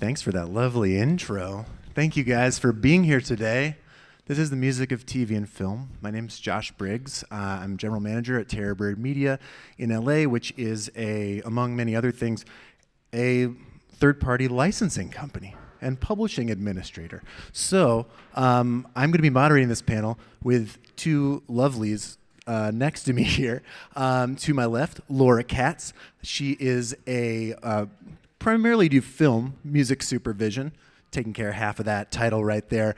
Thanks for that lovely intro. Thank you guys for being here today. This is the music of TV and film. My name is Josh Briggs. I'm general manager at Terrorbird Media in LA, which is among many other things, a third-party licensing company and publishing administrator. So I'm going to be moderating this panel with two lovelies next to me here. To my left, Laura Katz. She is primarily do film music supervision, taking care of half of that title right there.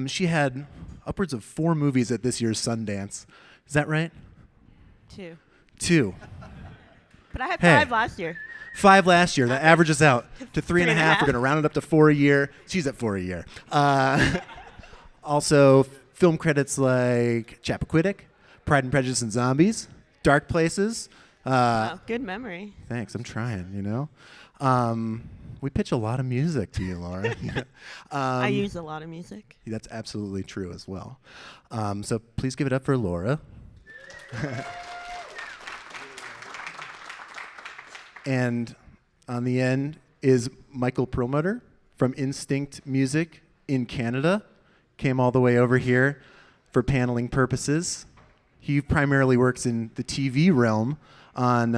She had upwards of 4 movies at this year's Sundance. Is that right? 2. But I had 5 last year. 5 last year. That averages out to 3.5. We're going to round it up to 4 a year. She's at 4 a year. Also, film credits like Chappaquiddick, Pride and Prejudice and Zombies, Dark Places. Wow, good memory. Thanks. I'm trying, you know. We pitch a lot of music to you, Laura. I use a lot of music. That's absolutely true as well. So please give it up for Laura. And on the end is Michael Perlmutter from Instinct Music in Canada. Came all the way over here for paneling purposes. He primarily works in the TV realm on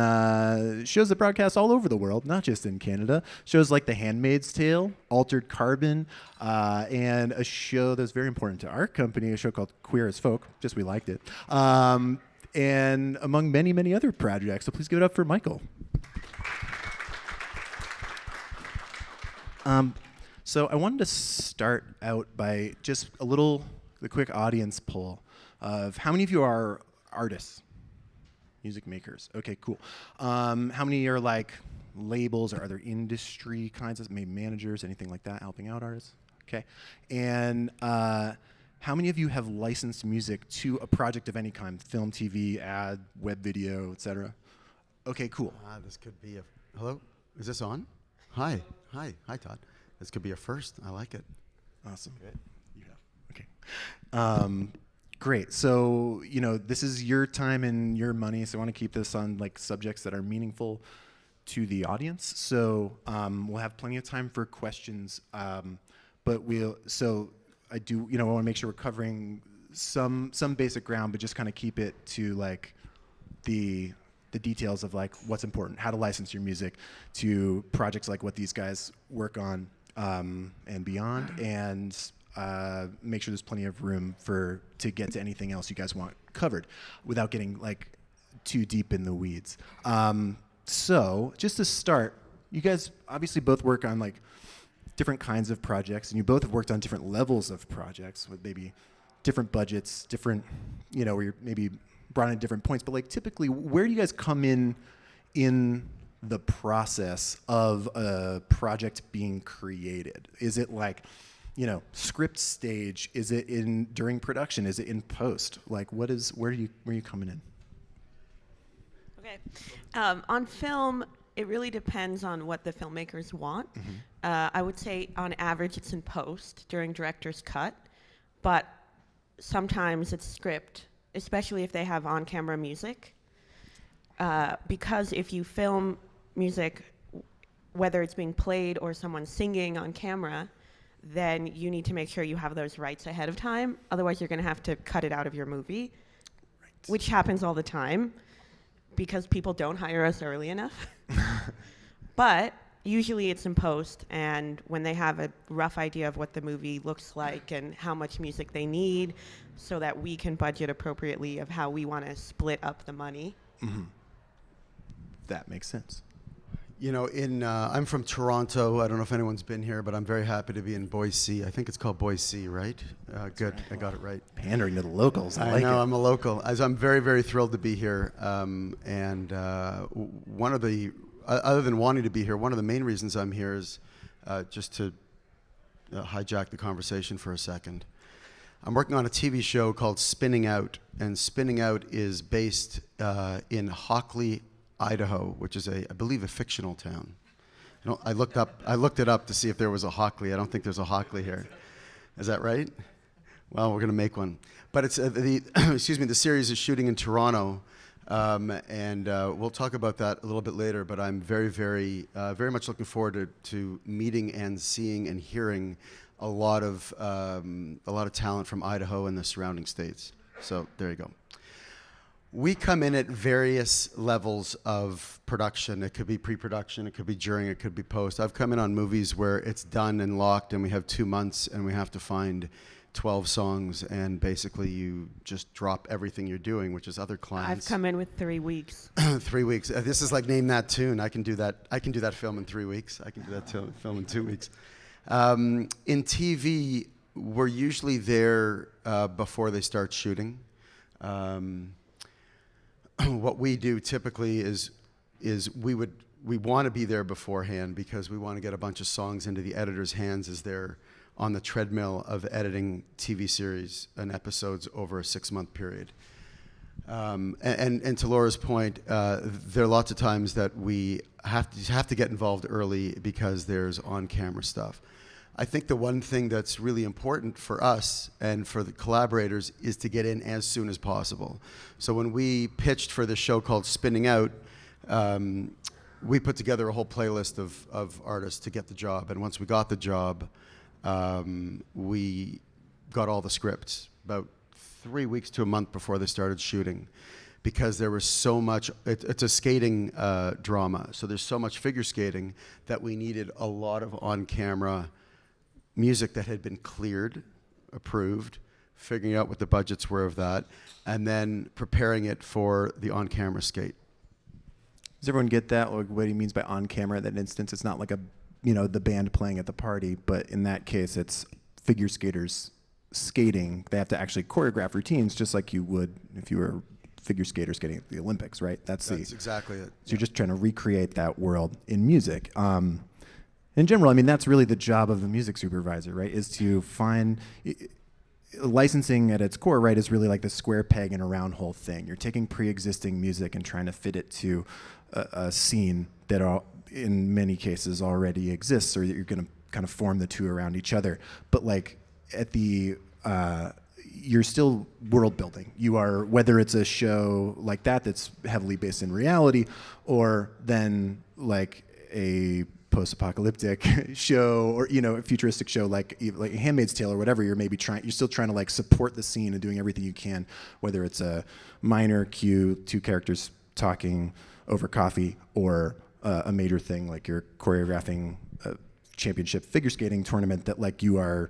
shows that broadcast all over the world, not just in Canada. Shows like The Handmaid's Tale, Altered Carbon, and a show that's very important to our company, a show called Queer as Folk. Just we liked it. And among many, many other projects. So please give it up for Michael. So I wanted to start out by just the quick audience poll of how many of you are artists? Music makers. Okay, cool. How many are like labels or other industry kinds of, maybe managers, anything like that, helping out artists? Okay. And how many of you have licensed music to a project of any kind? Film, TV, ad, web video, etc. Okay, cool. This could be hello? Is this on? Hi, Todd. This could be a first. I like it. Awesome. Good. You have. Okay. Great. So, this is your time and your money, so I want to keep this on like subjects that are meaningful to the audience. So we'll have plenty of time for questions, but I want to make sure we're covering some basic ground, but just kind of keep it to like the details of like what's important, how to license your music to projects like what these guys work on and beyond, and make sure there's plenty of room to get to anything else you guys want covered without getting like too deep in the weeds. So just to start, you guys obviously both work on like different kinds of projects, and you both have worked on different levels of projects with maybe different budgets, different, where you're maybe brought in at different points. But like typically, where do you guys come in the process of a project being created? Is it like, script stage? Is it during production? Is it in post? Like, where are you coming in? Okay. On film, it really depends on what the filmmakers want. Mm-hmm. I would say on average it's in post during director's cut, but sometimes it's script, especially if they have on-camera music. Because if you film music, whether it's being played or someone singing on camera, then you need to make sure you have those rights ahead of time. Otherwise, you're going to have to cut it out of your movie, right, which happens all the time because people don't hire us early enough. But usually it's in post, and when they have a rough idea of what the movie looks like and how much music they need so that we can budget appropriately of how we want to split up the money. Mm-hmm. That makes sense. I'm from Toronto. I don't know if anyone's been here, but I'm very happy to be in Boise. I think it's called Boise, right? Good, right. I got it right. Pandering to the locals. I like know, it. I'm a local. I'm very, very thrilled to be here. One of the, other than wanting to be here, one of the main reasons I'm here is just to hijack the conversation for a second. I'm working on a TV show called Spinning Out, and Spinning Out is based in Hockley, Idaho, which is I believe a fictional town. I looked it up to see if there was a Hockley. I don't think there's a Hockley here. Is that right? Well, we're going to make one. But it's the series is shooting in Toronto, And we'll talk about that a little bit later, but I'm very much looking forward to meeting and seeing and hearing a lot of talent from Idaho and the surrounding states. So there you go. We come in at various levels of production. It could be pre-production, it could be during, it could be post. I've come in on movies where it's done and locked and we have 2 months and we have to find 12 songs and basically you just drop everything you're doing, which is other clients. I've come in with 3 weeks. 3 weeks. This is like Name That Tune. I can do that film in 3 weeks. I can do that film in 2 weeks. In TV, we're usually there before they start shooting. What we do typically is we want to be there beforehand because we want to get a bunch of songs into the editor's hands as they're on the treadmill of editing TV series and episodes over a 6-month period. And to Laura's point, there are lots of times that we have to get involved early because there's on-camera stuff. I think the one thing that's really important for us and for the collaborators is to get in as soon as possible. So when we pitched for this show called Spinning Out, we put together a whole playlist of artists to get the job. And once we got the job, we got all the scripts about 3 weeks to a month before they started shooting, because there was so much, it's a skating drama, so there's so much figure skating that we needed a lot of on-camera music that had been cleared, approved, figuring out what the budgets were of that, and then preparing it for the on-camera skate. Does everyone get that? Like what he means by on-camera in that instance? It's not like the band playing at the party, but in that case, it's figure skaters skating. They have to actually choreograph routines just like you would if you were a figure skater skating at the Olympics, right? That's exactly it. So you're just trying to recreate that world in music. In general, I mean, that's really the job of a music supervisor, right? Is to find licensing at its core, right? Is really like the square peg in a round hole thing. You're taking pre-existing music and trying to fit it to a scene that in many cases already exists, or that you're going to kind of form the two around each other. But like at the you're still world building. You are, whether it's a show like that's heavily based in reality, or then like a post-apocalyptic show, or a futuristic show like Handmaid's Tale or whatever. You're still trying to like support the scene and doing everything you can, whether it's a minor cue, 2 characters talking over coffee, or a major thing like you're choreographing a championship figure skating tournament that like you're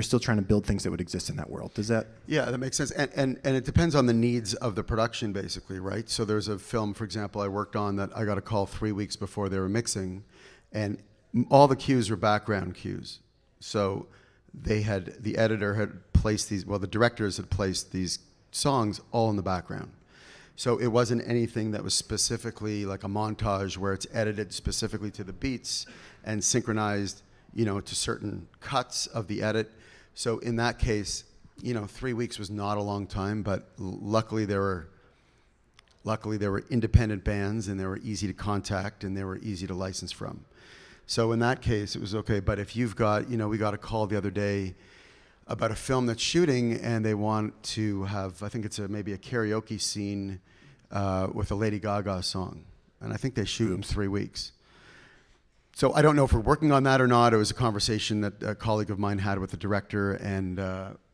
still trying to build things that would exist in that world. Does that? Yeah, that makes sense. And it depends on the needs of the production, basically, right? So there's a film, for example, I worked on that I got a call 3 weeks before they were mixing, and all the cues were background cues. So the editor had placed the directors had placed these songs all in the background. So it wasn't anything that was specifically like a montage where it's edited specifically to the beats and synchronized to certain cuts of the edit. So in that case, 3 weeks was not a long time, but luckily there were independent bands and they were easy to contact and they were easy to license from. So in that case, it was okay. But if you've got, we got a call the other day about a film that's shooting and they want to have, I think it's maybe a karaoke scene with a Lady Gaga song. And I think they shoot in 3 weeks. So I don't know if we're working on that or not. It was a conversation that a colleague of mine had with the director. And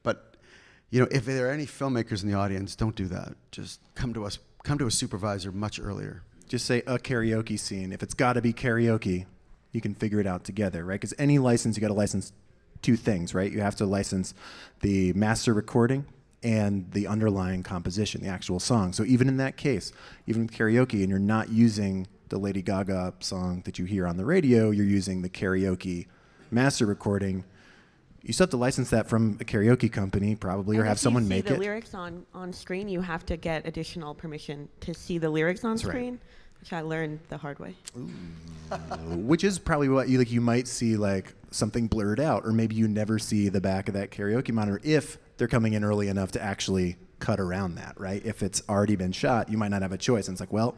but if there are any filmmakers in the audience, don't do that. Just come to us. Come to a supervisor much earlier. Just say a karaoke scene. If it's got to be karaoke, you can figure it out together, right? Because any license, you got to license 2 things, right? You have to license the master recording and the underlying composition, the actual song. So even in that case, even with karaoke, and you're not using the Lady Gaga song that you hear on the radio, you're using the karaoke master recording. You still have to license that from a karaoke company, probably, or have someone make it. If you see the lyrics on screen, you have to get additional permission to see the lyrics on screen, which I learned the hard way. Which is probably what you might see like something blurred out, or maybe you never see the back of that karaoke monitor if they're coming in early enough to actually cut around that, right? If it's already been shot, you might not have a choice. And it's like, well,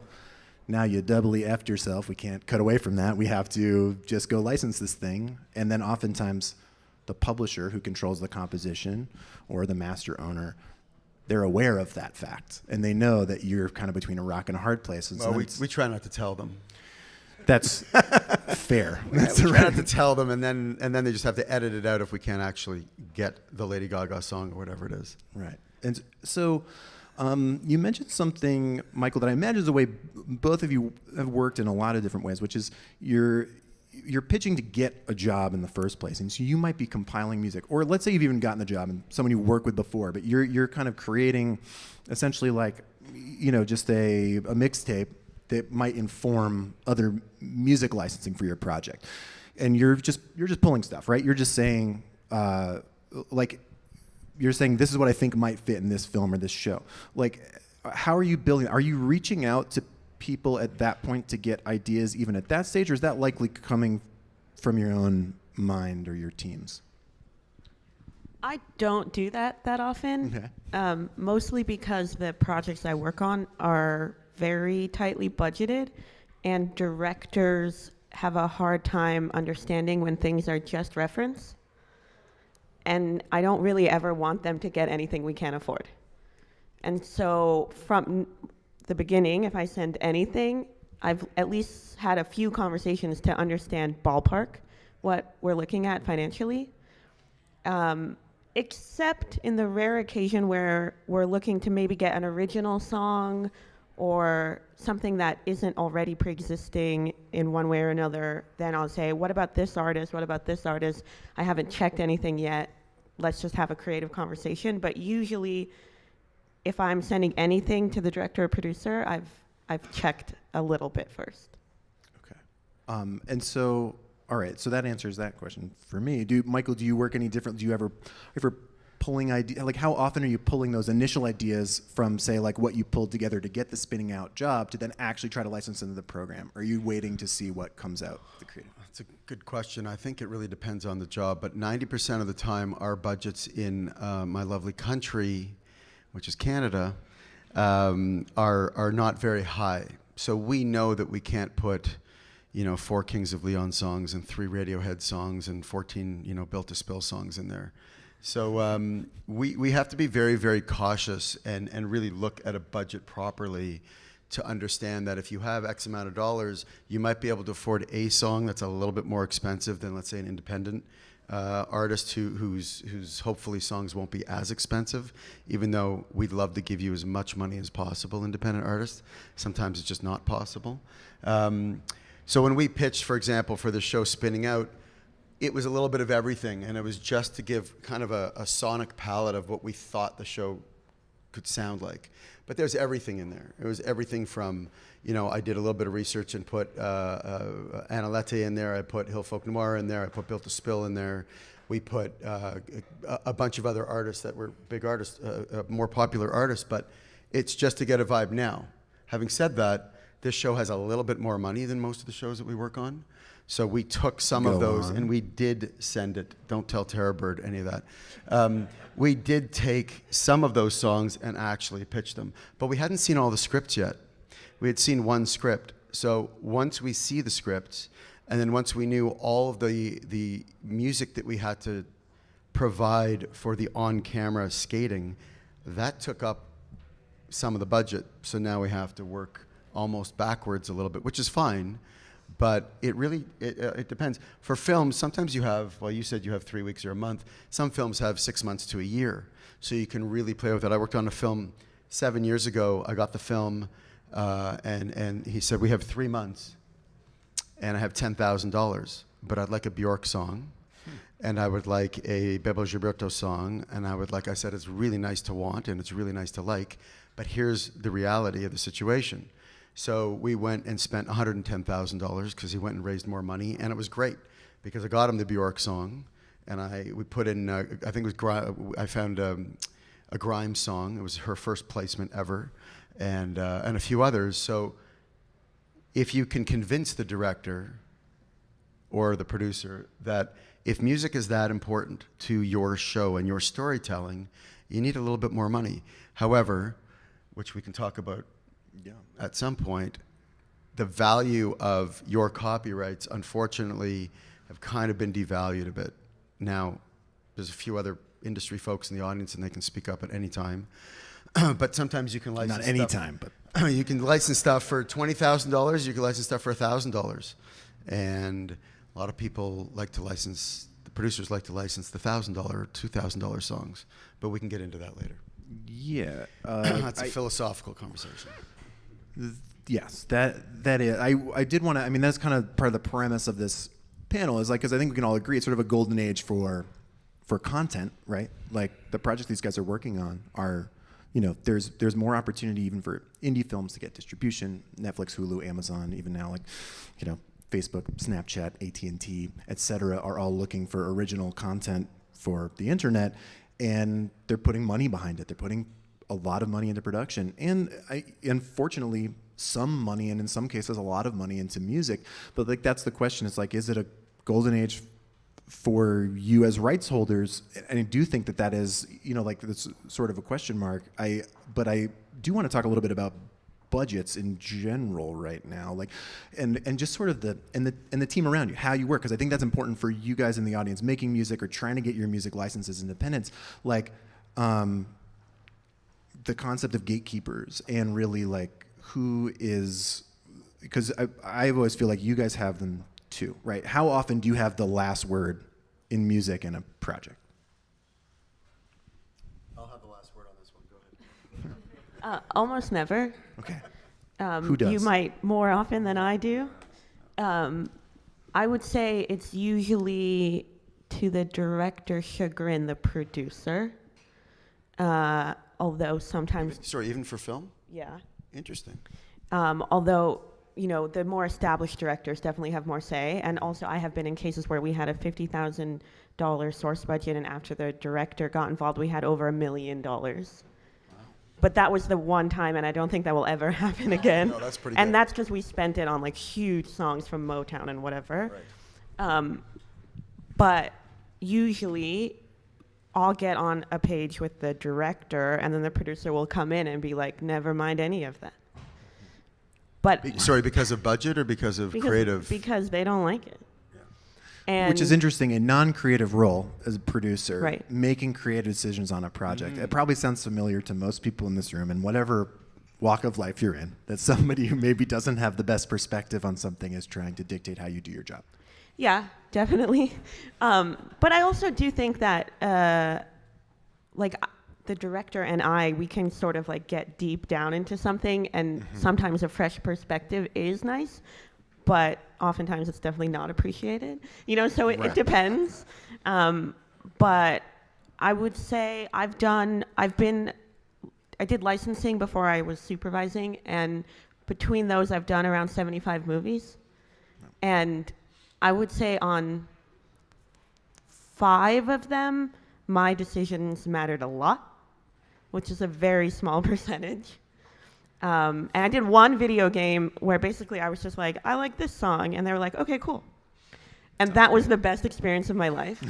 now you doubly effed yourself. We can't cut away from that. We have to just go license this thing. And then oftentimes the publisher who controls the composition or the master owner they're aware of that fact, and they know that you're kind of between a rock and a hard place. And so Well, we try not to tell them. that's fair. That's We the try right. not to tell them, and then they just have to edit it out if we can't actually get the Lady Gaga song or whatever it is. Right. And so you mentioned something, Michael, that I imagine is the way both of you have worked in a lot of different ways, which is you're pitching to get a job in the first place. And so you might be compiling music, or let's say you've even gotten the job and someone you worked with before, but you're kind of creating essentially like, just a mixtape that might inform other music licensing for your project. And you're just pulling stuff, right? You're just saying, you're saying this is what I think might fit in this film or this show. Like, how are you building? Are you reaching out to people at that point to get ideas even at that stage, or is that likely coming from your own mind or your teams? I don't do that often, mostly because the projects I work on are very tightly budgeted, and directors have a hard time understanding when things are just reference. And I don't really ever want them to get anything we can't afford. And so from the beginning, if I send anything, I've at least had a few conversations to understand ballpark what we're looking at financially. Except in the rare occasion where we're looking to maybe get an original song or something that isn't already pre-existing in one way or another, then I'll say, what about this artist? What about this artist? I haven't checked anything yet. Let's just have a creative conversation. But usually, if I'm sending anything to the director or producer, I've checked a little bit first. Okay. And so, all right, so that answers that question for me. Michael, do you work any different? Do you ever pulling ideas? Like, how often are you pulling those initial ideas from, say, like what you pulled together to get the spinning out job to then actually try to license into the program? Or are you waiting to see what comes out the creative? That's a good question. I think it really depends on the job, but 90% of the time, our budgets in my lovely country, which is Canada, are not very high. So we know that we can't put, 4 Kings of Leon songs and 3 Radiohead songs and 14, Built to Spill songs in there. So we have to be very, very cautious and really look at a budget properly to understand that if you have X amount of dollars, you might be able to afford a song that's a little bit more expensive than, let's say, an independent artist whose hopefully songs won't be as expensive, even though we'd love to give you as much money as possible, independent artists. Sometimes it's just not possible. So when we pitched, for example, for the show Spinning Out, it was a little bit of everything, and it was just to give kind of a sonic palette of what we thought the show could sound like. But there's everything in there. It was everything from, I did a little bit of research and put Analette in there, I put Hill Folk Noir in there, I put Built to Spill in there. We put a bunch of other artists that were big artists, more popular artists, but it's just to get a vibe now. Having said that, this show has a little bit more money than most of the shows that we work on. So we took some of those and we did send it. Don't tell Terrorbird any of that. We did take some of those songs and actually pitch them. But we hadn't seen all the scripts yet. We had seen one script. So once we see the scripts, and then once we knew all of the music that we had to provide for the on-camera skating, that took up some of the budget. So now we have to work almost backwards a little bit, which is fine. But it really, it depends. For films, sometimes you have, well, you said you have 3 weeks or a month. Some films have 6 months to a year. So you can really play with it. I worked on a film 7 years ago. I got the film, and he said, we have 3 months, and I have $10,000, but I'd like a Bjork song, and I would like a Bebo Gilberto song, and I said, it's really nice to want, and it's really nice to like, but here's the reality of the situation. So we went and spent $110,000 because he went and raised more money, and it was great because I got him the Bjork song, and we put in I think it was I found a Grimes song. It was her first placement ever, and a few others. So if you can convince the director or the producer that if music is that important to your show and your storytelling, you need a little bit more money. However, which we can talk about. Yeah. At some point, the value of your copyrights, unfortunately, have kind of been devalued a bit. Now, there's a few other industry folks in the audience, and they can speak up at any time. but sometimes you can license Not any stuff. time, but You can license stuff for $20,000. You can license stuff for $1,000, and a lot of people like to license. The producers like to license the $1,000 or $2,000 songs, but we can get into that later. yeah. That's a philosophical conversation. Yes, that is. I did want to. I mean, that's kind of part of the premise of this panel is like, because I think we can all agree it's sort of a golden age for content, right? Like the projects these guys are working on are, there's more opportunity even for indie films to get distribution. Netflix, Hulu, Amazon, even now, like, Facebook, Snapchat, AT&T, et cetera, are all looking for original content for the internet, and they're putting money behind it. They're putting a lot of money into production, and unfortunately, some money, and in some cases, a lot of money into music. But like, that's the question. It's like, is it a golden age for you as rights holders? And I do think that is, like, that's sort of a question mark. But I do want to talk a little bit about budgets in general right now, like, and just sort of the team around you, how you work, because I think that's important for you guys in the audience making music or trying to get your music licensed as independents. Like, the concept of gatekeepers, and really like who is, because I always feel like you guys have them too, right? How often do you have the last word in music in a project? I'll have the last word on this one. Go ahead. Almost never. Okay. Who does? You might more often than I do. I would say it's usually, to the director's chagrin, the producer. Although sometimes... Sorry, even for film? Yeah. Interesting. Although, the more established directors definitely have more say. And also, I have been in cases where we had a $50,000 source budget, and after the director got involved, we had over $1 million. But that was the one time, and I don't think that will ever happen again. No, that's pretty and good. that's because we spent it on like huge songs from Motown and whatever. Right. But usually, I'll get on a page with the director, and then the producer will come in and be like, never mind any of that. But Sorry, because of budget or because of creative? Because they don't like it. And which is interesting, a non-creative role as a producer, right, making creative decisions on a project. It probably sounds familiar to most people in this room, in whatever walk of life you're in, that somebody who maybe doesn't have the best perspective on something is trying to dictate how you do your job. Yeah, definitely. But I also do think that, the director and we can sort of like get deep down into something, and sometimes a fresh perspective is nice, but oftentimes it's definitely not appreciated. So it depends. But I would say I did licensing before I was supervising, and between those I've done around 75 movies. And I would say on 5 of them, my decisions mattered a lot, which is a very small percentage. And I did one video game where basically I was just like, I like this song. And they were like, okay, cool. And that was the best experience of my life.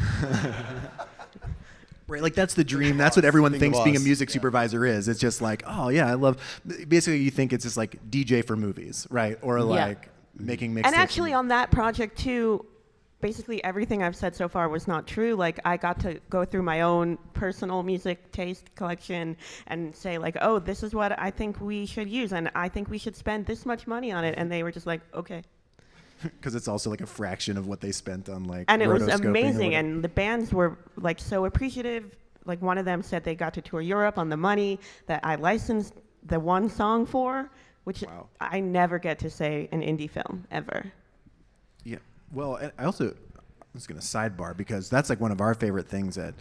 Right, like that's the dream. That's what everyone thinks being a music supervisor is. It's just like, oh yeah, I love. Basically, you think it's just like DJ for movies, right? Or like making mixtapes. And actually, on that project too, basically everything I've said so far was not true. Like, I got to go through my own personal music taste collection and say like, oh, this is what I think we should use, and I think we should spend this much money on it. And they were just like, okay. Because it's also like a fraction of what they spent on like. And it was amazing, and the bands were like so appreciative. Like, one of them said they got to tour Europe on the money that I licensed the one song for, which I never get to say in indie film ever. Yeah. Well, I'm just going to sidebar, because that's like one of our favorite things at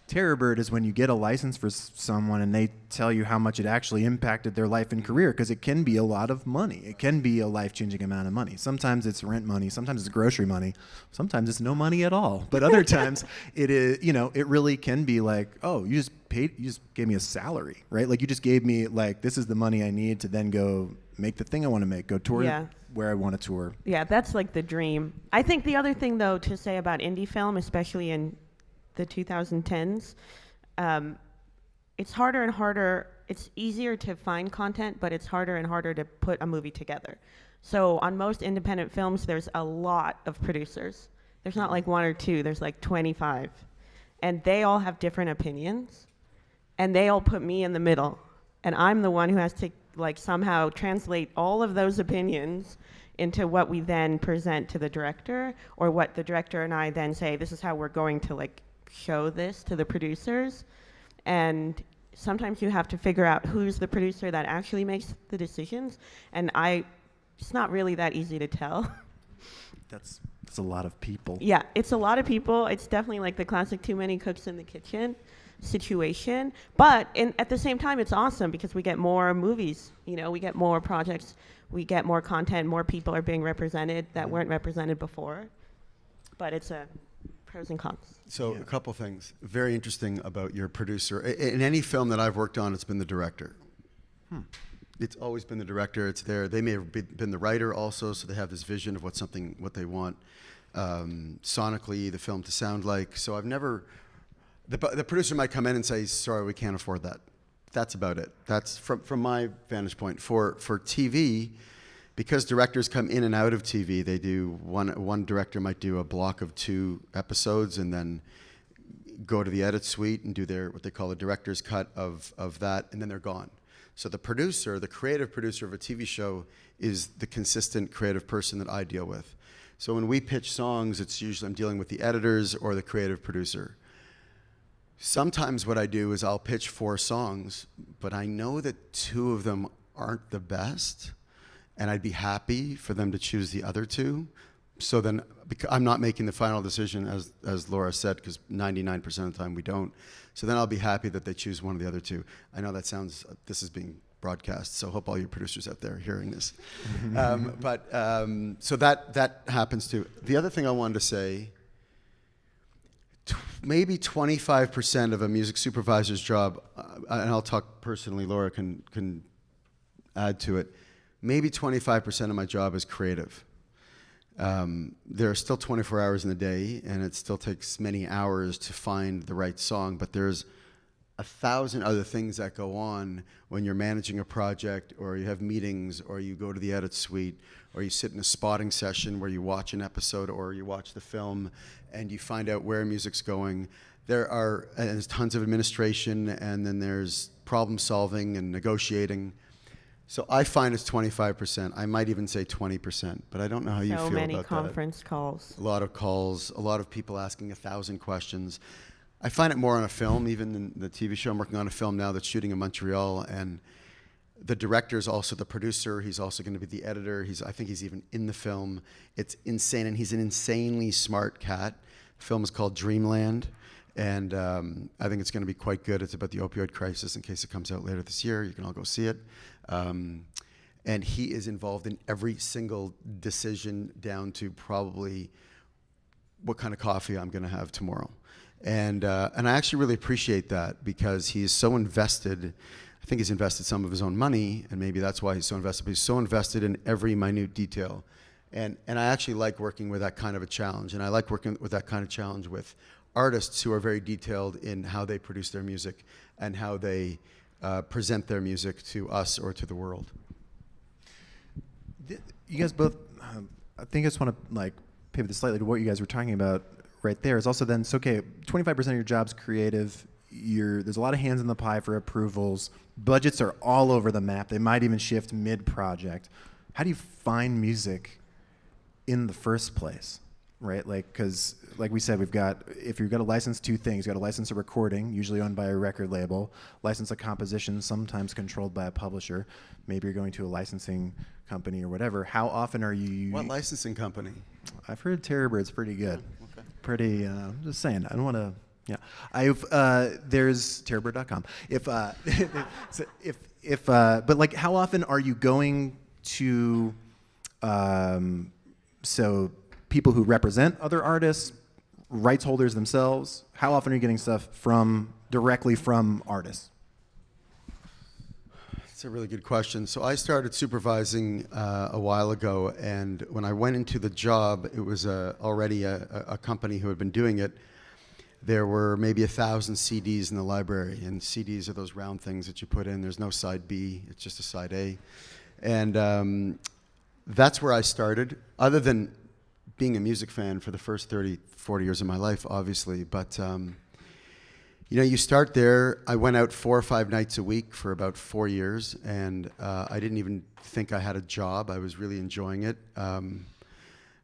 Terrorbird is when you get a license for someone and they tell you how much it actually impacted their life and career, because it can be a lot of money. It can be a life-changing amount of money. Sometimes it's rent money, sometimes it's grocery money, sometimes it's no money at all. But other times it is, it really can be like, oh, you just gave me a salary, right? Like, you just gave me like, this is the money I need to then go make the thing I want to make, go tour where I want to tour. Yeah, that's like the dream. I think the other thing though to say about indie film, especially in the 2010s, it's harder and harder. It's easier to find content, but it's harder and harder to put a movie together. So on most independent films, there's a lot of producers. There's not like 1 or 2, there's like 25. And they all have different opinions. And they all put me in the middle. and I'm the one who has to like somehow translate all of those opinions into what we then present to the director, or what the director and I then say, this is how we're going to like show this to the producers. And sometimes you have to figure out who's the producer that actually makes the decisions, and it's not really that easy to tell. That's a lot of people. Yeah, it's a lot of people. It's definitely like the classic too many cooks in the kitchen situation. But at the same time, it's awesome because we get more movies, we get more projects, we get more content, more people are being represented that weren't represented before. But it's a pros and cons. So a couple things very interesting about your producer. In any film that I've worked on, it's been the director. It's always been the director. It's there. They may have been the writer also, so they have this vision of what they want sonically the film to sound like. So I've never. The producer might come in and say, "Sorry, we can't afford that." That's about it. That's from my vantage point. For TV, because directors come in and out of TV, they do one director might do a block of 2 episodes and then go to the edit suite and do what they call a director's cut of that, and then they're gone. So the producer, the creative producer of a TV show, is the consistent creative person that I deal with. So when we pitch songs, it's usually I'm dealing with the editors or the creative producer. Sometimes what I do is I'll pitch 4 songs, but I know that 2 of them aren't the best, and I'd be happy for them to choose the other 2. So then I'm not making the final decision, as Laura said, because 99% of the time we don't. So then I'll be happy that they choose one of the other 2. I know this is being broadcast, so I hope all your producers out there are hearing this. So that happens too. The other thing I wanted to say, maybe 25% of a music supervisor's job, and I'll talk personally, Laura can add to it, maybe 25% of my job is creative. There are still 24 hours in the day, and it still takes many hours to find the right song, but there's 1,000 other things that go on when you're managing a project, or you have meetings, or you go to the edit suite, or you sit in a spotting session where you watch an episode or you watch the film and you find out where music's going. There's tons of administration, and then there's problem solving and negotiating. So I find it's 25%. I might even say 20%, but I don't know how you feel about that. So many conference calls. A lot of calls, a lot of people asking 1,000 questions. I find it more on a film, even in the TV show. I'm working on a film now that's shooting in Montreal, and the director is also the producer. He's also going to be the editor. I think he's even in the film. It's insane, and he's an insanely smart cat. The film is called Dreamland, and I think it's going to be quite good. It's about the opioid crisis. In case it comes out later this year, you can all go see it. And he is involved in every single decision, down to probably what kind of coffee I'm going to have tomorrow. And I actually really appreciate that, because he is so invested. I think he's invested some of his own money, and maybe that's why he's so invested. But he's so invested in every minute detail. And I actually like working with that kind of a challenge. And I like working with that kind of challenge with artists who are very detailed in how they produce their music and how they present their music to us or to the world. You guys both, I think I just want to pivot this slightly to what you guys were talking about right there. Is also then, so okay, 25% of your job's creative. There's a lot of hands in the pie for approvals. Budgets are all over the map. They might even shift mid-project. How do you find music in the first place? Right, because like we said, if you've got to license 2 things, you've got to license a recording, usually owned by a record label, license a composition, sometimes controlled by a publisher. Maybe you're going to a licensing company or whatever. How often are you? What licensing company? I've heard Terrorbird's pretty good. Okay. Pretty. Just saying. I don't want to. Yeah. There's Terrorbird.com. But how often are you going to? So people who represent other artists, rights holders themselves, how often are you getting stuff directly from artists? That's a really good question. So I started supervising a while ago, and when I went into the job, it was already a company who had been doing it. There were maybe 1,000 CDs in the library, and CDs are those round things that you put in. There's no side B, it's just a side A. And that's where I started, other than being a music fan for the first 30, 40 years of my life, obviously. But You know, you start there. I went out 4 or 5 nights a week for about 4 years, and I didn't even think I had a job. I was really enjoying it,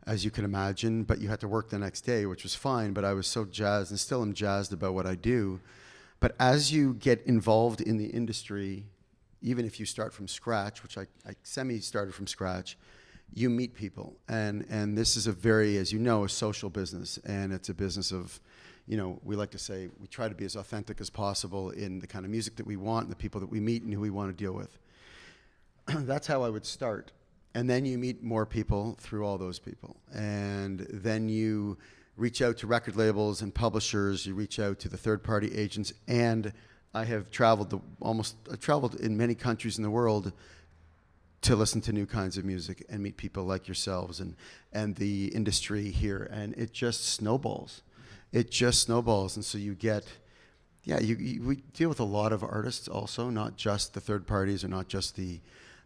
as you can imagine, but you had to work the next day, which was fine, but I was so jazzed, and still am jazzed about what I do. But as you get involved in the industry, even if you start from scratch, which I semi-started from scratch, you meet people. And this is a very, as you know, a social business, and it's a business of, you know, we like to say we try to be as authentic as possible in the kind of music that we want and the people that we meet and who we want to deal with. That's how I would start. And then you meet more people through all those people. And then you reach out to record labels and publishers, you reach out to the third-party agents, and I have traveled in many countries in the world to listen to new kinds of music and meet people like yourselves and the industry here, and it just snowballs. It just snowballs, and so you get, we deal with a lot of artists also, not just the third parties or not just the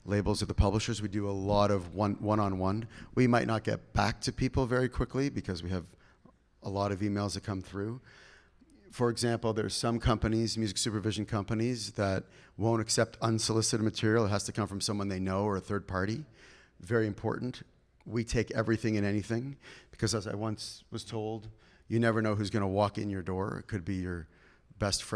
labels or the publishers. We do a lot of one-on-one. We might not get back to people very quickly because we have a lot of emails that come through. For example, there's some companies, music supervision companies, that won't accept unsolicited material. It has to come from someone they know or a third party. Very important. We take everything and anything because, as I once was told, you never know who's going to walk in your door. It could be your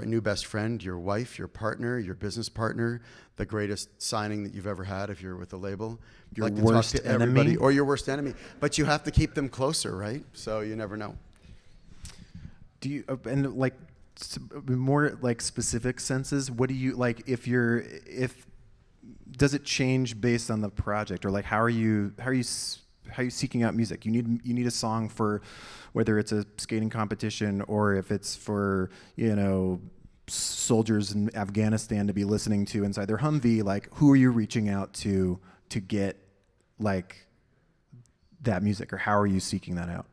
new best friend, your wife, your partner, your business partner, the greatest signing that you've ever had if you're with a label. Your like worst to talk to everybody, enemy? or your worst enemy. But you have to keep them closer, right? So you never know. Do you and like more like specific senses? What do you like if does it change based on the project, or like how are you seeking out music? You need a song for whether it's a skating competition or if it's for, you know, soldiers in Afghanistan to be listening to inside their Humvee. Like, who are you reaching out to get like that music, or how are you seeking that out?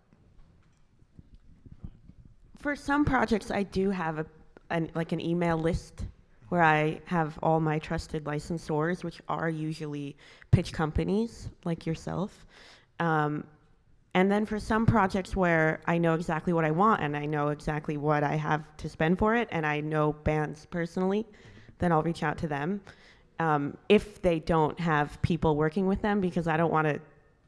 For some projects, I do have an email list where I have all my trusted licensors, which are usually pitch companies like yourself. And then for some projects where I know exactly what I want and I know exactly what I have to spend for it, and I know bands personally, then I'll reach out to them. If they don't have people working with them, because I don't want to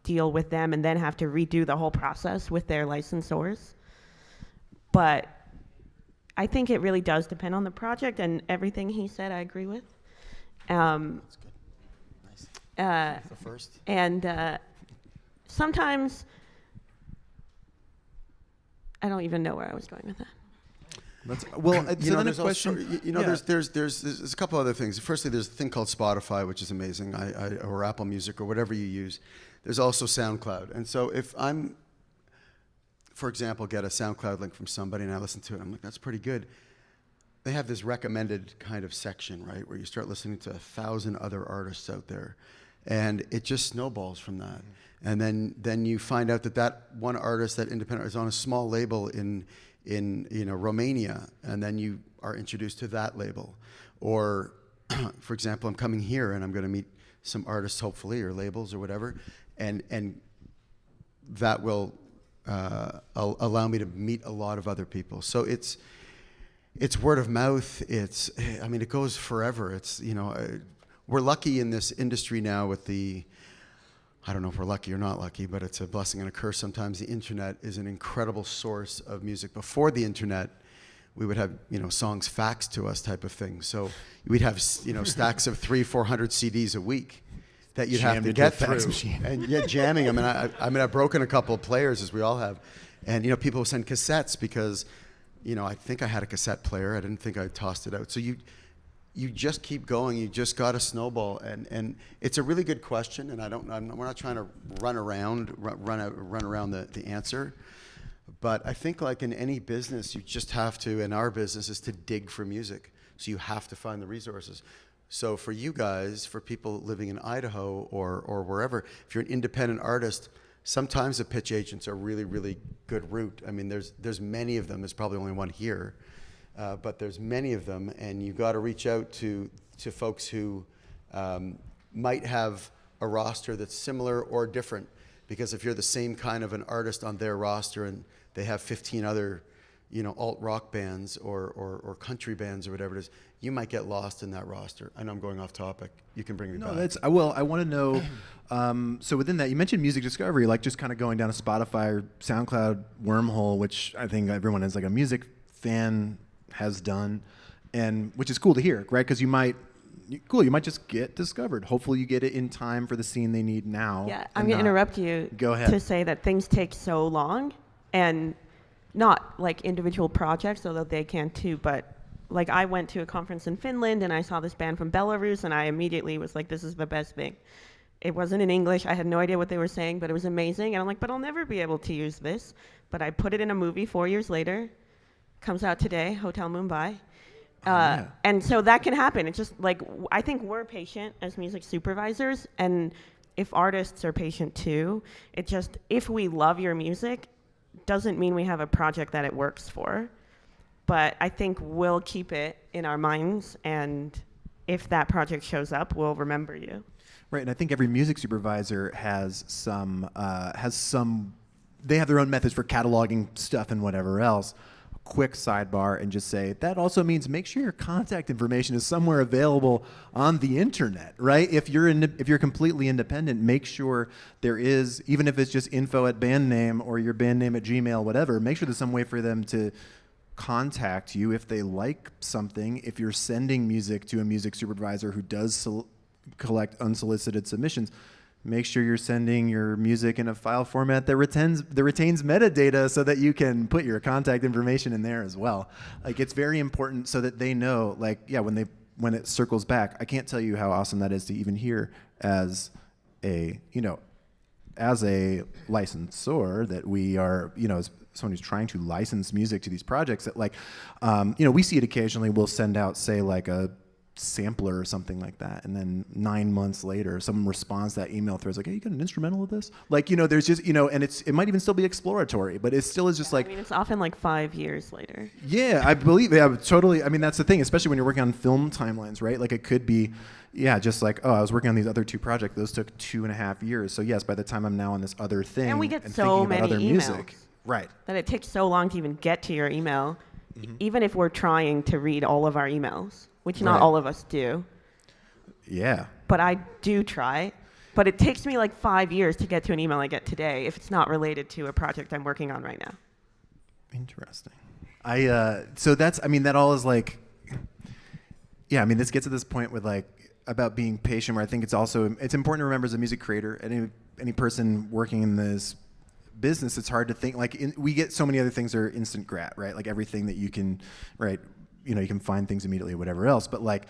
deal with them and then have to redo the whole process with their licensors. But I think it really does depend on the project, and everything he said I agree with. That's good. Nice. The first. And sometimes I don't even know where I was going with that. There's a couple other things. Firstly, there's a thing called Spotify, which is amazing, or Apple Music, or whatever you use. There's also SoundCloud, and so if I'm, for example, get a SoundCloud link from somebody and I listen to it, I'm like, that's pretty good. They have this recommended kind of section, right, where you start listening to 1,000 other artists out there, and it just snowballs from that. And then you find out that one artist, that independent, is on a small label in Romania, and then you are introduced to that label. Or, for example, I'm coming here and I'm going to meet some artists, hopefully, or labels or whatever, and that will allow me to meet a lot of other people. So it's word of mouth. It goes forever. We're lucky in this industry now with I don't know if we're lucky or not lucky, but it's a blessing and a curse sometimes. The internet is an incredible source of music. Before the internet, we would have, songs faxed to us type of thing. So we'd have, stacks of 300-400 CDs a week that you'd have to get through. And jamming. I've broken a couple of players, as we all have. And, people send cassettes because, I think I had a cassette player. I didn't think I tossed it out. So you just keep going. You just got to snowball, and it's a really good question. And we're not trying to run around the answer, but I think like in any business, you just have to. And our business is to dig for music, so you have to find the resources. So for you guys, for people living in Idaho or wherever, if you're an independent artist, sometimes the pitch agents are really, really good route. I mean, there's many of them. There's probably only one here. But there's many of them, and you've got to reach out to folks who might have a roster that's similar or different. Because if you're the same kind of an artist on their roster and they have 15 other alt rock bands or country bands or whatever it is, you might get lost in that roster. I know I'm going off topic. You can bring me back. No, that's well. I want to know. So within that, you mentioned music discovery, like just kind of going down a Spotify or SoundCloud wormhole, which I think everyone is like a music fan has done, and which is cool to hear, right? Because you might just get discovered. Hopefully, you get it in time for the scene they need now. Yeah, I'm going to interrupt you. Go ahead. To say that things take so long, and not like individual projects, although they can too, but like I went to a conference in Finland and I saw this band from Belarus and I immediately was like, this is the best thing. It wasn't in English. I had no idea what they were saying, but it was amazing. And I'm like, but I'll never be able to use this. But I put it in a movie 4 years later. Comes out today, Hotel Mumbai. And so that can happen. It's just like, I think we're patient as music supervisors. And if artists are patient too, it just, if we love your music, doesn't mean we have a project that it works for. But I think we'll keep it in our minds, and if that project shows up, we'll remember you. Right, and I think every music supervisor has some. They have their own methods for cataloging stuff and whatever else. Quick sidebar, and just say that also means make sure your contact information is somewhere available on the internet, right? If you're completely independent, make sure there is, even if it's just info at band name or your band name at Gmail, whatever. Make sure there's some way for them to contact you if they like something. If you're sending music to a music supervisor who does collect unsolicited submissions, make sure you're sending your music in a file format that retains metadata so that you can put your contact information in there as well. Like, it's very important so that they know, like, yeah, when it circles back. I can't tell you how awesome that is to even hear as a licensor, that we are, as someone who's trying to license music to these projects, that like, we see it occasionally. We'll send out, say, like a sampler or something like that, and then 9 months later someone responds to that email thread like, hey, you got an instrumental of this? Like, there's just, and it might even still be exploratory, but it still is just like, it's often like 5 years later. Yeah, I believe, yeah, totally. I mean, that's the thing, especially when you're working on film timelines, right? Like, it could be, yeah, just like, oh, I was working on these other 2 projects, those took 2.5 years. So yes, by the time I'm now on this other thing, and we get and so thinking about many other emails, music, right? That it takes so long to even get to your email, even if we're trying to read all of our emails, which not all of us do. Yeah. But I do try. But it takes me like 5 years to get to an email I get today if it's not related to a project I'm working on right now. Interesting. So that's, I mean, that all is like, yeah, I mean, this gets to this point with like, about being patient, where I think it's important to remember as a music creator, any person working in this business, it's hard to think, like, we get so many other things that are instant grat, right? Like everything that you can, right, you can find things immediately or whatever else, but like,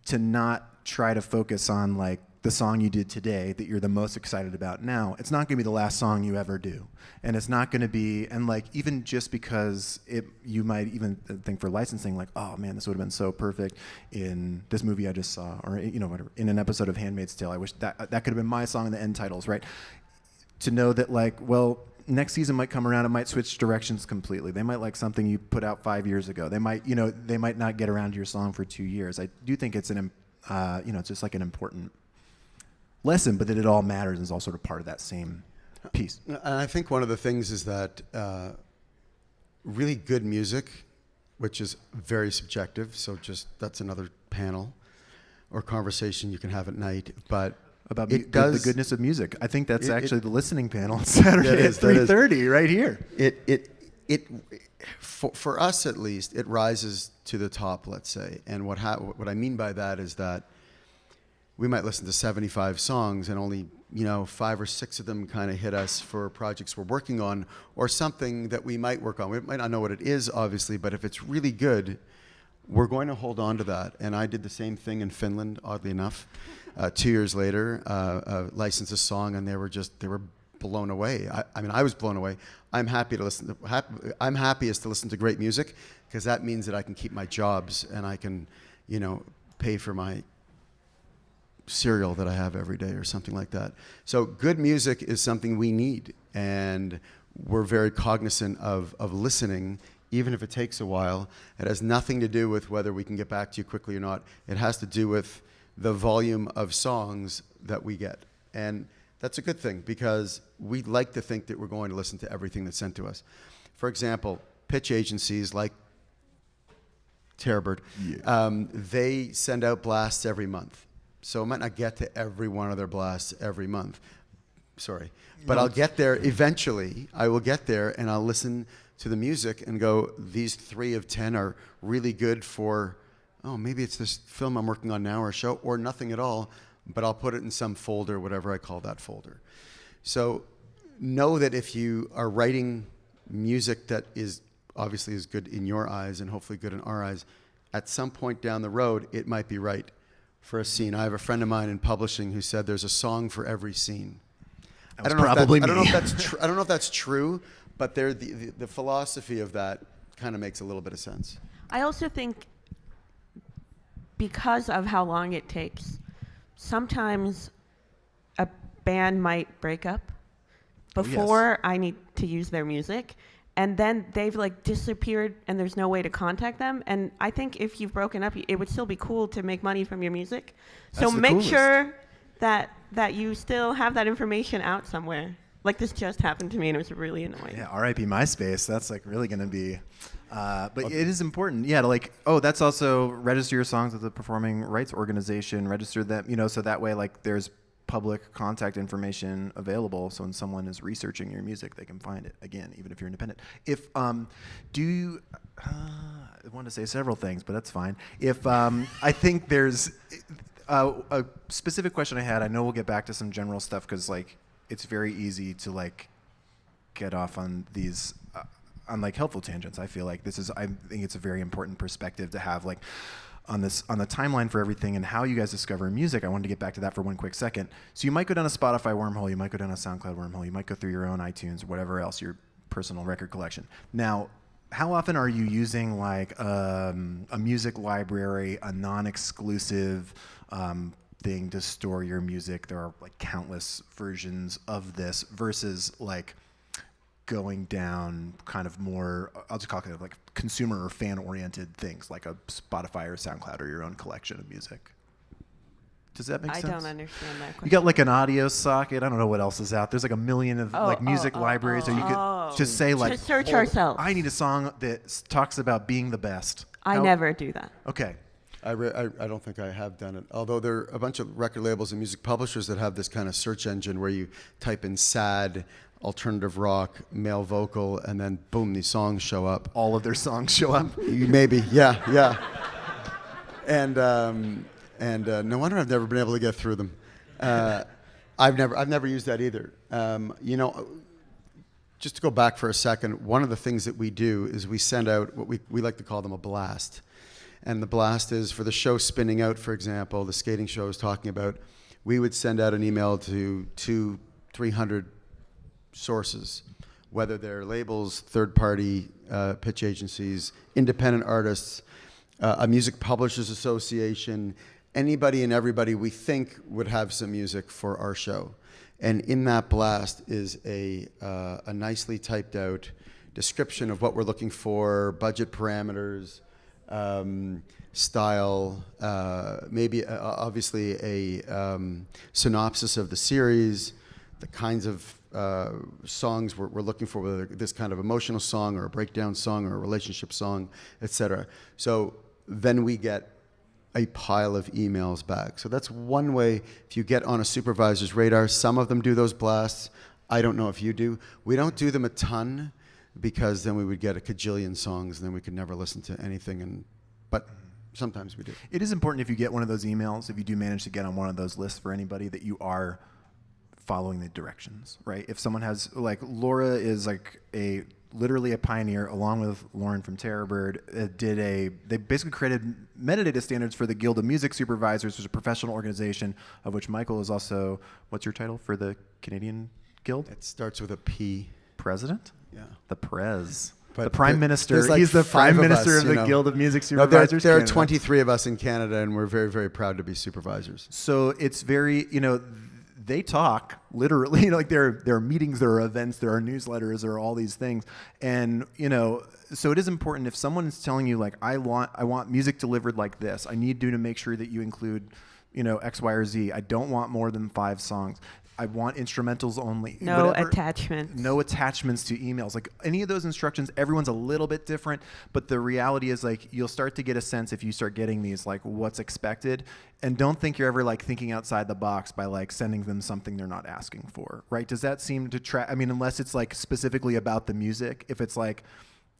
to not try to focus on like the song you did today that you're the most excited about now. It's not going to be the last song you ever do, and it's not going to be, and like, even just because you might even think for licensing, like, oh man, this would have been so perfect in this movie I just saw, or whatever, in an episode of Handmaid's Tale. I wish that could have been my song in the end titles, right? To know that, like, well, next season might come around, it might switch directions completely. They might like something you put out 5 years ago. They might not get around to your song for 2 years. I do think it's it's just like an important lesson, but that it all matters and is all sort of part of that same piece. And I think one of the things is that really good music, which is very subjective, so that's another panel or conversation you can have at night, but about the goodness of music. I think that's actually the listening panel on Saturday at 3:30 right here. For us at least, it rises to the top, let's say. And what I mean by that is that we might listen to 75 songs and only 5 or 6 of them kind of hit us for projects we're working on, or something that we might work on. We might not know what it is, obviously, but if it's really good, we're going to hold on to that. And I did the same thing in Finland, oddly enough. 2 years later, licensed a song, and they were blown away. I mean, I was blown away. I'm happiest to listen to great music, because that means that I can keep my jobs and I can, pay for my cereal that I have every day or something like that. So good music is something we need, and we're very cognizant of listening, even if it takes a while. It has nothing to do with whether we can get back to you quickly or not. It has to do with the volume of songs that we get. And that's a good thing, because we like to think that we're going to listen to everything that's sent to us. For example, pitch agencies like Terrorbird, they send out blasts every month. So I might not get to every one of their blasts every month. Sorry. But I'll get there eventually. I will get there and I'll listen to the music and go, these 3 of 10 are really good for, maybe it's this film I'm working on now or a show, or nothing at all, but I'll put it in some folder, whatever I call that folder. So know that if you are writing music that is obviously is good in your eyes and hopefully good in our eyes, at some point down the road, it might be right for a scene. I have a friend of mine in publishing who said there's a song for every scene. I don't know if that's true, but the philosophy of that kind of makes a little bit of sense. I also think because of how long it takes, sometimes a band might break up before I need to use their music, and then they've like disappeared and there's no way to contact them. And I think if you've broken up, it would still be cool to make money from your music. So make sure that you still have that information out somewhere. Like this just happened to me and it was really annoying. Yeah, R.I.P. MySpace. That's like really going to be, but it is important. Yeah, to like, that's also register your songs with the performing rights organization. Register them, so that way like there's public contact information available. So when someone is researching your music, they can find it again, even if you're independent. If I want to say several things, but that's fine. If I think there's a specific question I had. I know we'll get back to some general stuff because like it's very easy to like get off on these on like helpful tangents. I feel like I think it's a very important perspective to have like on the timeline for everything and how you guys discover music. I wanted to get back to that for one quick second. So you might go down a Spotify wormhole, you might go down a SoundCloud wormhole, you might go through your own iTunes or whatever else, your personal record collection. Now, how often are you using like a music library, a non-exclusive thing to store your music? There are like countless versions of this versus like going down kind of more, I'll just call it like consumer or fan-oriented things like a Spotify or SoundCloud or your own collection of music. Does that make sense? I don't understand that question. You got like an audio socket. I don't know what else is out. There's like a million of like music libraries that you could just say like, to search ourselves. I need a song that talks about being the best. I never do that. Okay. I don't think I have done it. Although there are a bunch of record labels and music publishers that have this kind of search engine where you type in sad, alternative rock, male vocal, and then boom, these songs show up. All of their songs show up? Maybe, yeah. And no wonder I've never been able to get through them. I've never used that either. Just to go back for a second, one of the things that we do is we send out what we like to call them a blast. And the blast is for the show Spinning Out, for example, the skating show I was talking about, we would send out an email to 200-300 sources, whether they're labels, third-party pitch agencies, independent artists, a music publishers association, anybody and everybody we think would have some music for our show. And in that blast is a nicely typed out description of what we're looking for, budget parameters, style, maybe obviously a synopsis of the series, the kinds of songs we're looking for, whether this kind of emotional song or a breakdown song or a relationship song, etc. So then we get a pile of emails back. So that's one way if you get on a supervisor's radar. Some of them do those blasts. I don't know if you do. We don't do them a ton because then we would get a cajillion songs and then we could never listen to anything. But sometimes we do. It is important if you get one of those emails, if you do manage to get on one of those lists for anybody, that you are following the directions, right? If someone has, like Laura is like literally a pioneer, along with Lauren from Terrorbird, they basically created metadata standards for the Guild of Music Supervisors, which is a professional organization of which Michael is also, what's your title for the Canadian Guild? It starts with a P. President? Yeah. The Prez. But the Prime Minister. like He's the Prime Minister us, of the Guild of Music Supervisors. There are 23 of us in Canada, and we're very, very proud to be supervisors. So it's very, they talk literally, like there are meetings, there are events, there are newsletters, there are all these things. And, so it is important if someone is telling you like, I want music delivered like this. I need you to make sure that you include, X, Y, or Z. I don't want more than 5 songs. I want instrumentals only. No whatever. attachments. No attachments to emails. Like any of those instructions, everyone's a little bit different, but the reality is like you'll start to get a sense if you start getting these like what's expected, and don't think you're ever like thinking outside the box by like sending them something they're not asking for, right? Does that seem to track? I mean, unless it's like specifically about the music, if it's like,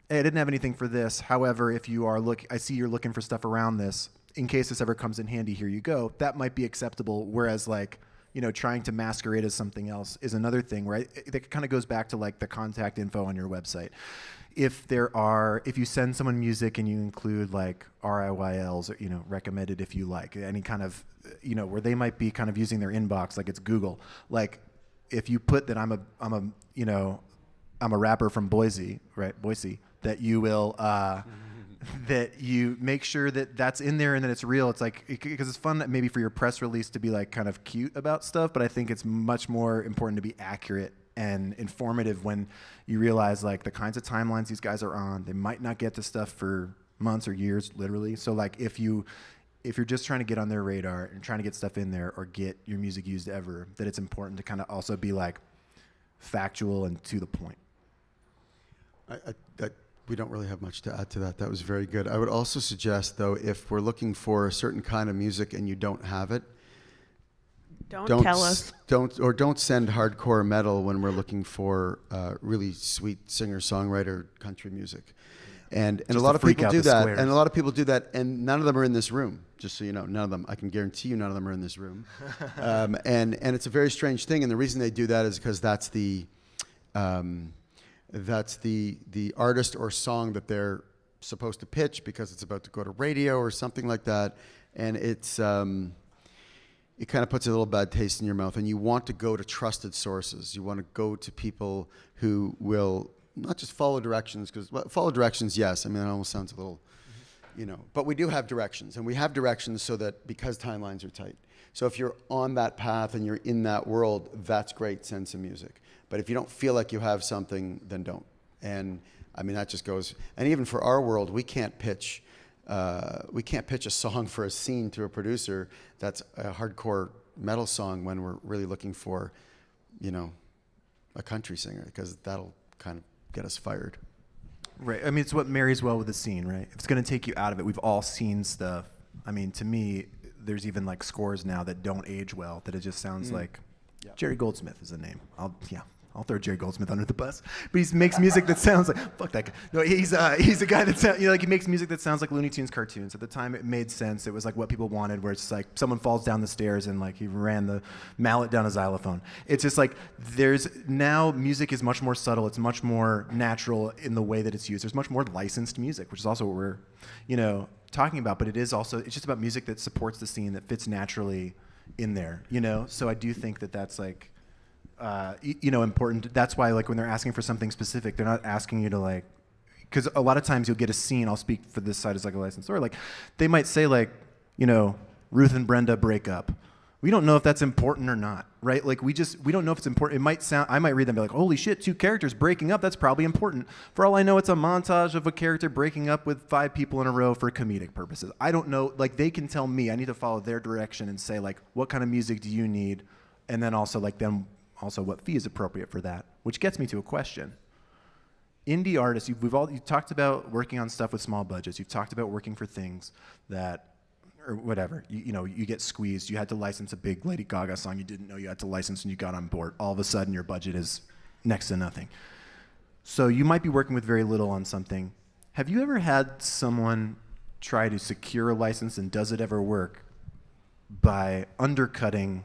hey, I didn't have anything for this. However, if you are I see you're looking for stuff around this. In case this ever comes in handy, here you go. That might be acceptable. Whereas like, you know, trying to masquerade as something else is another thing, right? It kind of goes back to like the contact info on your website. If you send someone music and you include like RIYLs, or, you know, recommended if you like, any kind of, you know, where they might be kind of using their inbox like it's Google. Like if you put that I'm a rapper from Boise, right? Boise, that you will, that you make sure that that's in there and that it's real. It's like, because it's fun that maybe for your press release to be like kind of cute about stuff, but I think it's much more important to be accurate and informative when you realize like the kinds of timelines these guys are on. They might not get this stuff for months or years, literally. So like if you're just trying to get on their radar and trying to get stuff in there or get your music used ever, that it's important to kind of also be like factual and to the point. We don't really have much to add to that. That was very good. I would also suggest, though, if we're looking for a certain kind of music and you don't have it, Don't tell us. Don't send hardcore metal when we're looking for really sweet singer-songwriter country music. And a lot of people do that. And a lot of people do that, and none of them are in this room. Just so you know, none of them. I can guarantee you, none of them are in this room. And it's a very strange thing. And the reason they do that is because that's the artist or song that they're supposed to pitch because it's about to go to radio or something like that, and it's it kind of puts a little bad taste in your mouth. And you want to go to trusted sources. You want to go to people who will not just follow directions, because follow directions, yes. I mean, it almost sounds a little, you know, but we do have directions, and we have directions so that because timelines are tight. So if you're on that path and you're in that world, that's great. Send some music. But if you don't feel like you have something, then don't. And I mean, that just goes. And even for our world, we can't pitch a song for a scene to a producer that's a hardcore metal song when we're really looking for, you know, a country singer, because that'll kind of get us fired. Right. I mean, it's what marries well with the scene, right? If it's going to take you out of it, we've all seen stuff. I mean, to me, there's even like scores now that don't age well, that it just sounds like. Yeah. Jerry Goldsmith is the name. I'll throw Jerry Goldsmith under the bus, but he makes music that sounds like fuck that guy. No, he's a guy that sounds, you know, like he makes music that sounds like Looney Tunes cartoons. At the time, it made sense. It was like what people wanted, where it's like someone falls down the stairs and like he ran the mallet down a xylophone. It's just like now music is much more subtle. It's much more natural in the way that it's used. There's much more licensed music, which is also what we're, you know, talking about. But it's just about music that supports the scene, that fits naturally in there, you know. So I do think that that's like. You know, important. That's why, like, when they're asking for something specific, they're not asking you to, like, because a lot of times you'll get a scene. I'll speak for this side as like a licensor. Like, they might say, like, you know, Ruth and Brenda break up. We don't know if that's important or not, right? Like, we don't know if it's important. It might sound. I might read them and be like, holy shit, 2 characters breaking up. That's probably important. For all I know, it's a montage of a character breaking up with 5 people in a row for comedic purposes. I don't know. Like, they can tell me. I need to follow their direction and say, like, what kind of music do you need, and then also like them. Also, what fee is appropriate for that? Which gets me to a question. Indie artists, you've talked about working on stuff with small budgets. You've talked about working for things that, or whatever, you know, you get squeezed. You had to license a big Lady Gaga song you didn't know you had to license when you got on board. All of a sudden, your budget is next to nothing. So you might be working with very little on something. Have you ever had someone try to secure a license, and does it ever work, by undercutting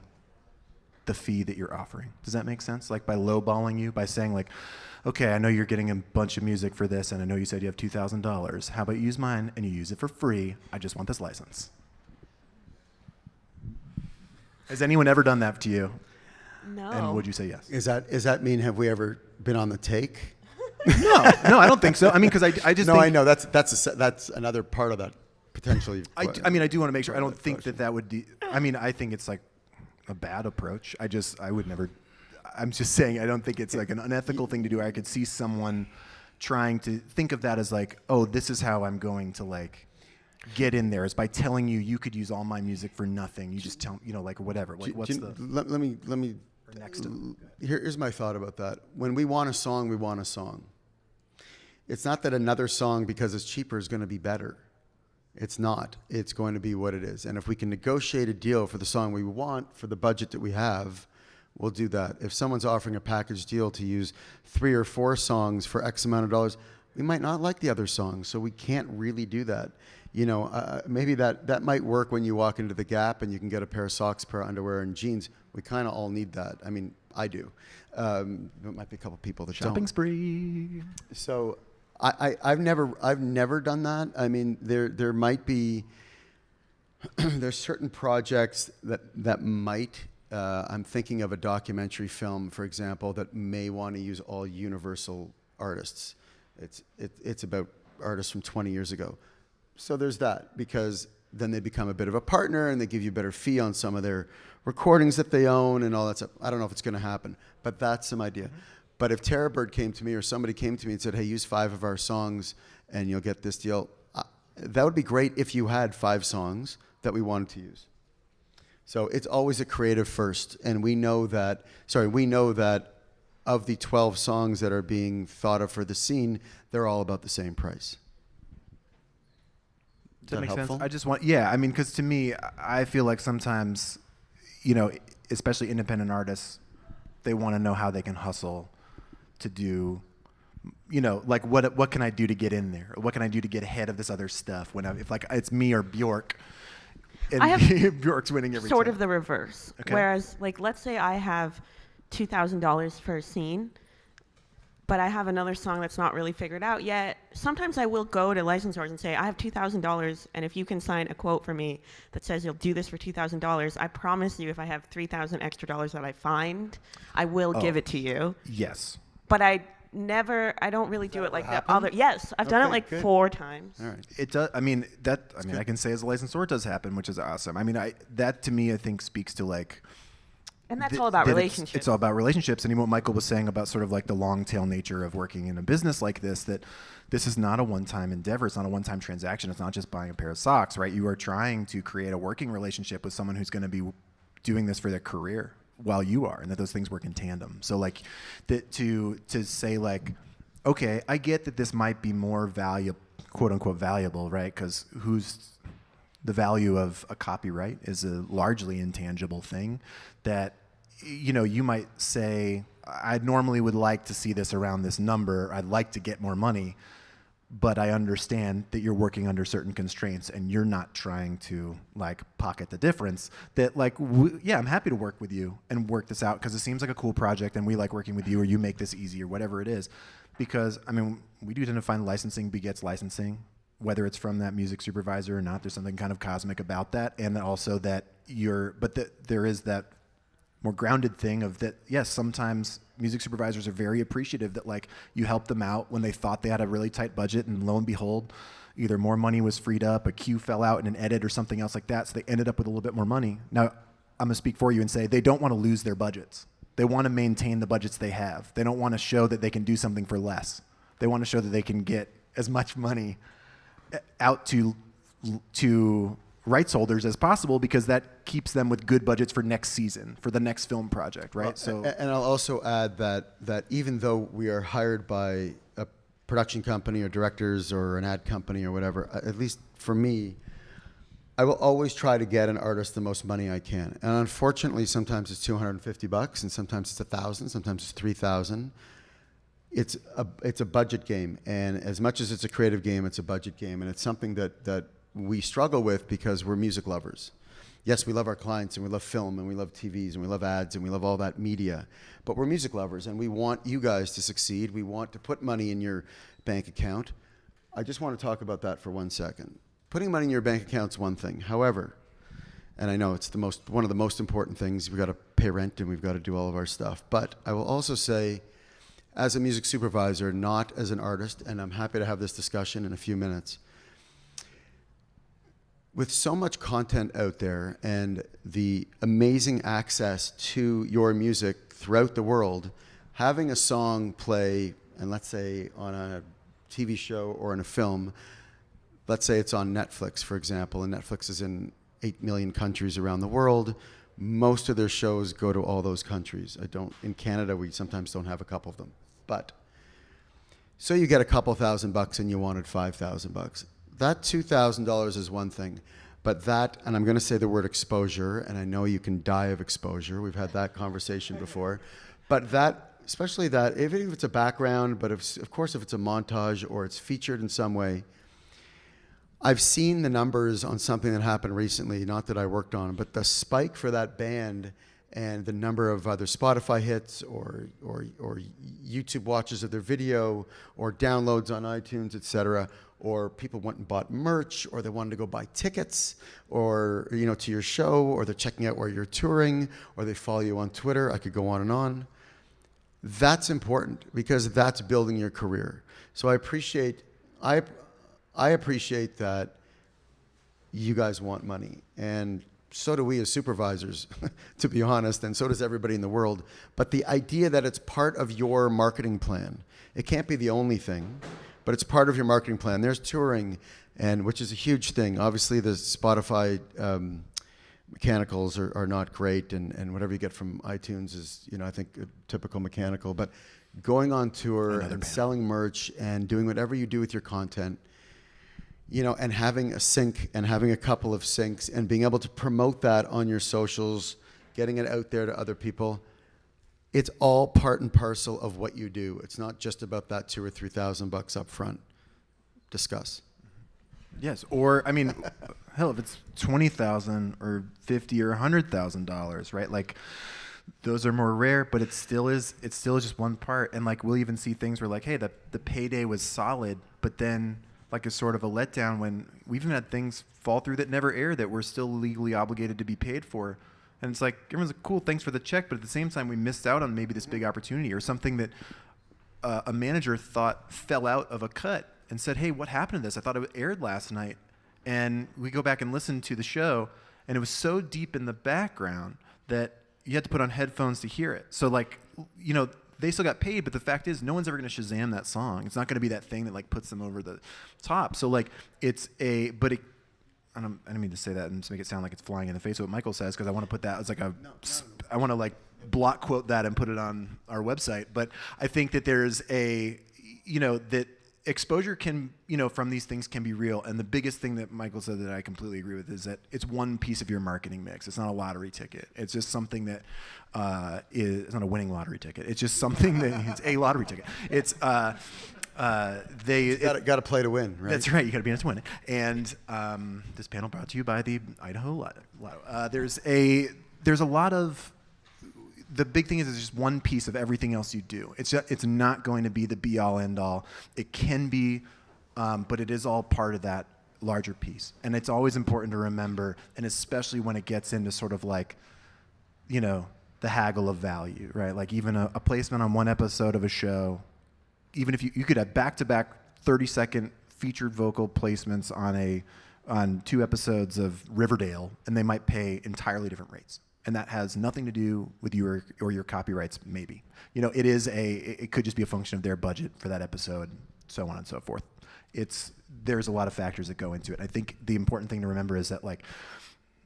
the fee that you're offering? Does that make sense? Like by lowballing you, by saying like, okay, I know you're getting a bunch of music for this, and I know you said you have $2,000. How about you use mine and you use it for free? I just want this license. Has anyone ever done that to you? No. And would you say yes? Is that mean, have we ever been on the take? No, I don't think so. I mean, because I just no, think, I know that's another part of that potentially. I mean, I do want to make sure. I don't think that would. I mean, I think it's like a bad approach. I would never. I'm just saying, I don't think it's like an unethical thing to do. I could see someone trying to think of that as like, oh, this is how I'm going to like get in there, is by telling you could use all my music for nothing. You just tell, you know, like whatever. Like, let me Or next to. Here's my thought about that. When we want a song, we want a song. It's not that another song, because it's cheaper, is going to be better. It's not. It's going to be what it is. And if we can negotiate a deal for the song we want, for the budget that we have, we'll do that. If someone's offering a package deal to use 3 or 4 songs for X amount of dollars, we might not like the other songs, so we can't really do that. You know, maybe that might work when you walk into the Gap and you can get a pair of socks, pair of underwear, and jeans. We kind of all need that. I mean, I do. There might be a couple people that Shopping don't. spree. So I've never done that. I mean, there might be there's certain projects that might. I'm thinking of a documentary film, for example, that may want to use all Universal artists. It's about artists from 20 years ago. So there's that, because then they become a bit of a partner and they give you a better fee on some of their recordings that they own and all that stuff. I don't know if it's going to happen, but that's some idea. Mm-hmm. But if Terrorbird came to me or somebody came to me and said, hey, use 5 of our songs and you'll get this deal, that would be great if you had 5 songs that we wanted to use. So it's always a creative first. And we know that of the 12 songs that are being thought of for the scene, they're all about the same price. Does that make helpful? sense? I just want, yeah, I mean, because to me, I feel like sometimes, you know, especially independent artists, they want to know how they can hustle to do, you know, like what can I do to get in there? What can I do to get ahead of this other stuff? If like it's me or Bjork, and I have Bjork's winning every sort time. of the reverse. Okay. Whereas, like, let's say I have $2,000 for a scene, but I have another song that's not really figured out yet. Sometimes I will go to licensors and say, I have $2,000, and if you can sign a quote for me that says you'll do this for $2,000, I promise you if I have $3,000 extra dollars that I find, I will give it to you. Yes. But I don't really do it like that. Yes, I've done it Okay, like good. 4 times. All right. It does. I mean, I can say as a licensor, it does happen, which is awesome. I mean, that to me, I think speaks to like, And that's all about relationships. It's all about relationships. And even what Michael was saying about sort of like the long tail nature of working in a business like this, that this is not a one-time endeavor. It's not a one-time transaction. It's not just buying a pair of socks, right? You are trying to create a working relationship with someone who's going to be doing this for their career while you are, and that those things work in tandem. So like that to say like, okay, I get that this might be more quote unquote valuable, right? Because the value of a copyright is a largely intangible thing that, you know, you might say, I normally would like to see this around this number. I'd like to get more money, but I understand that you're working under certain constraints and you're not trying to like pocket the difference. That like, yeah, I'm happy to work with you and work this out because it seems like a cool project and we like working with you, or you make this easy or whatever it is. Because, I mean, we do tend to find licensing begets licensing, whether it's from that music supervisor or not. There's something kind of cosmic about that. And also that there is that more grounded thing of that, yes, sometimes music supervisors are very appreciative that like you helped them out when they thought they had a really tight budget, and lo and behold, either more money was freed up, a cue fell out in an edit or something else like that, so they ended up with a little bit more money. Now, I'm gonna speak for you and say they don't want to lose their budgets. They want to maintain the budgets they have. They don't want to show that they can do something for less. They want to show that they can get as much money out to rights holders as possible, because that keeps them with good budgets for next season, for the next film project, right? And I'll also add that even though we are hired by a production company or directors or an ad company or whatever, at least for me, I will always try to get an artist the most money I can. And unfortunately, sometimes it's $250, and sometimes it's $1,000, sometimes it's $3,000. It's a budget game, and as much as it's a creative game, it's a budget game, and it's something that we struggle with because we're music lovers. Yes, we love our clients, and we love film, and we love TVs, and we love ads, and we love all that media, but we're music lovers, and we want you guys to succeed. We want to put money in your bank account. I just want to talk about that for 1 second. Putting money in your bank account's one thing. However, and I know it's one of the most important things, we've got to pay rent and we've got to do all of our stuff, but I will also say, as a music supervisor, not as an artist, and I'm happy to have this discussion in a few minutes, with so much content out there and the amazing access to your music throughout the world, having a song play, and let's say on a TV show or in a film, let's say it's on Netflix, for example, and Netflix is in 8 million countries around the world. most of their shows go to all those countries. In Canada, we sometimes don't have a couple of them. But, so you get a couple $1,000 and you wanted $5,000. That $2,000 is one thing. But that, and I'm going to say the word exposure, and I know you can die of exposure. We've had that conversation before. But that, especially that, even if it's a background, but of course if it's a montage or it's featured in some way, I've seen the numbers on something that happened recently, not that I worked on, but the spike for that band and the number of other Spotify hits or YouTube watches of their video or downloads on iTunes, etc., or people went and bought merch, or they wanted to go buy tickets, or to your show, or they're checking out where you're touring, or they follow you on Twitter. I could go on and on. That's important because that's building your career. So I appreciate that you guys want money, and so do we as supervisors, to be honest, and so does everybody in the world. But the idea that it's part of your marketing plan, it can't be the only thing, but it's part of your marketing plan. There's touring, and which is a huge thing. Obviously, the Spotify mechanicals are not great, and whatever you get from iTunes is, I think, a typical mechanical. But going on tour and selling merch and doing whatever you do with your content, and having a sync and having a couple of syncs and being able to promote that on your socials, getting it out there to other people, it's all part and parcel of what you do. It's not just about that $2,000 or $3,000 up front. Discuss. Yes, or hell, if it's $20,000 or $50,000 or $100,000, right? Like, those are more rare, but it still is just one part. And like, we'll even see things where like, hey, the payday was solid, but then like it's sort of a letdown when we've even had things fall through that never air that we're still legally obligated to be paid for. And it's like, everyone's like, cool, thanks for the check, but at the same time, we missed out on maybe this big opportunity or something that a manager thought fell out of a cut and said, hey, what happened to this? I thought it aired last night. And we go back and listen to the show, and it was so deep in the background that you had to put on headphones to hear it. So like, they still got paid, but the fact is no one's ever going to Shazam that song. It's not going to be that thing that like puts them over the top. So like I don't mean to say that and to make it sound like it's flying in the face of what Michael says, because I want to put that as like I want to like block quote that and put it on our website. But I think that there's that exposure can, from these things can be real. And the biggest thing that Michael said that I completely agree with is that it's one piece of your marketing mix. It's not a lottery ticket. It's just something that it's not a winning lottery ticket. It's just something that it's a lottery ticket. It's got to play to win, right? That's right. You got to be in it to win it. And this panel brought to you by the Idaho Lotto. There's a lot of. The big thing is it's just one piece of everything else you do. It's not going to be the be-all, end-all. It can be, but it is all part of that larger piece. And it's always important to remember, and especially when it gets into sort of like, the haggle of value, right? Like even a placement on one episode of a show, even if you could have back-to-back 30-second featured vocal placements on 2 episodes of Riverdale, and they might pay entirely different rates. And that has nothing to do with you or your copyrights, maybe. It could just be a function of their budget for that episode, so on and so forth. There's a lot of factors that go into it. I think the important thing to remember is that like,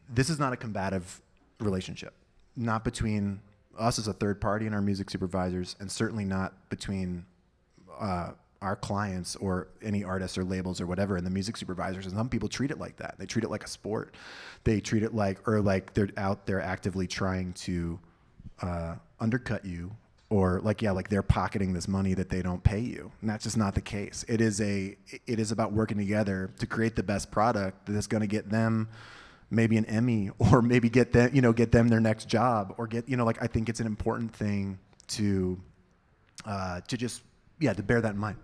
this is not a combative relationship, not between us as a third party and our music supervisors, and certainly not between our clients or any artists or labels or whatever, and the music supervisors. And some people treat it like that. They treat it like a sport. They treat it like they're out there actively trying to undercut you, or like they're pocketing this money that they don't pay you. And that's just not the case. It is about working together to create the best product that's going to get them maybe an Emmy, or maybe get them their next job, or I think it's an important thing to bear that in mind.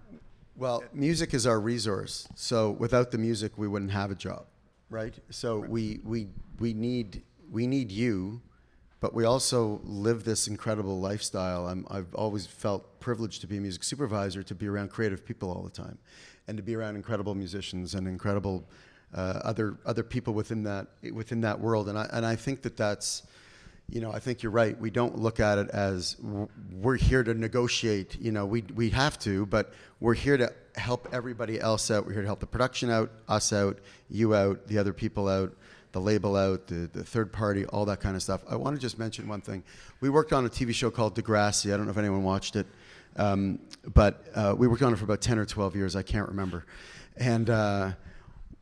Well, music is our resource. So without the music, we wouldn't have a job, right? So right. We need you, but we also live this incredible lifestyle. I've always felt privileged to be a music supervisor, to be around creative people all the time, and to be around incredible musicians and incredible other people within that world. And I think that's. I think you're right. We don't look at it as we're here to negotiate. We have to, but we're here to help everybody else out. We're here to help the production out, us out, you out, the other people out, the label out, the third party, all that kind of stuff. I want to just mention one thing. We worked on a TV show called Degrassi. I don't know if anyone watched it, but we worked on it for about 10 or 12 years. I can't remember. And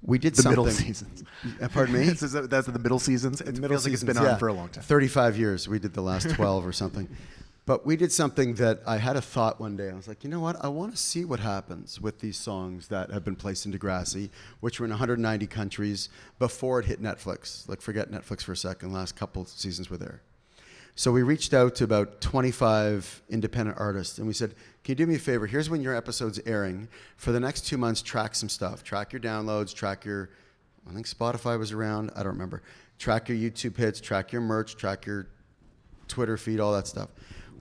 we did The something. middle seasons. Pardon me? That's the middle seasons. It feels like it's been on for a long time. 35 years. We did the last 12 or something. But we did something that I had a thought one day. I was like, you know what? I want to see what happens with these songs that have been placed in Degrassi, which were in 190 countries before it hit Netflix. Like, forget Netflix for a second. Last couple seasons were there. So we reached out to about 25 independent artists, and we said, can you do me a favor? Here's when your episode's airing. For the next 2 months, track some stuff. Track your downloads, track your, I think Spotify was around, I don't remember. Track your YouTube hits, track your merch, track your Twitter feed, all that stuff.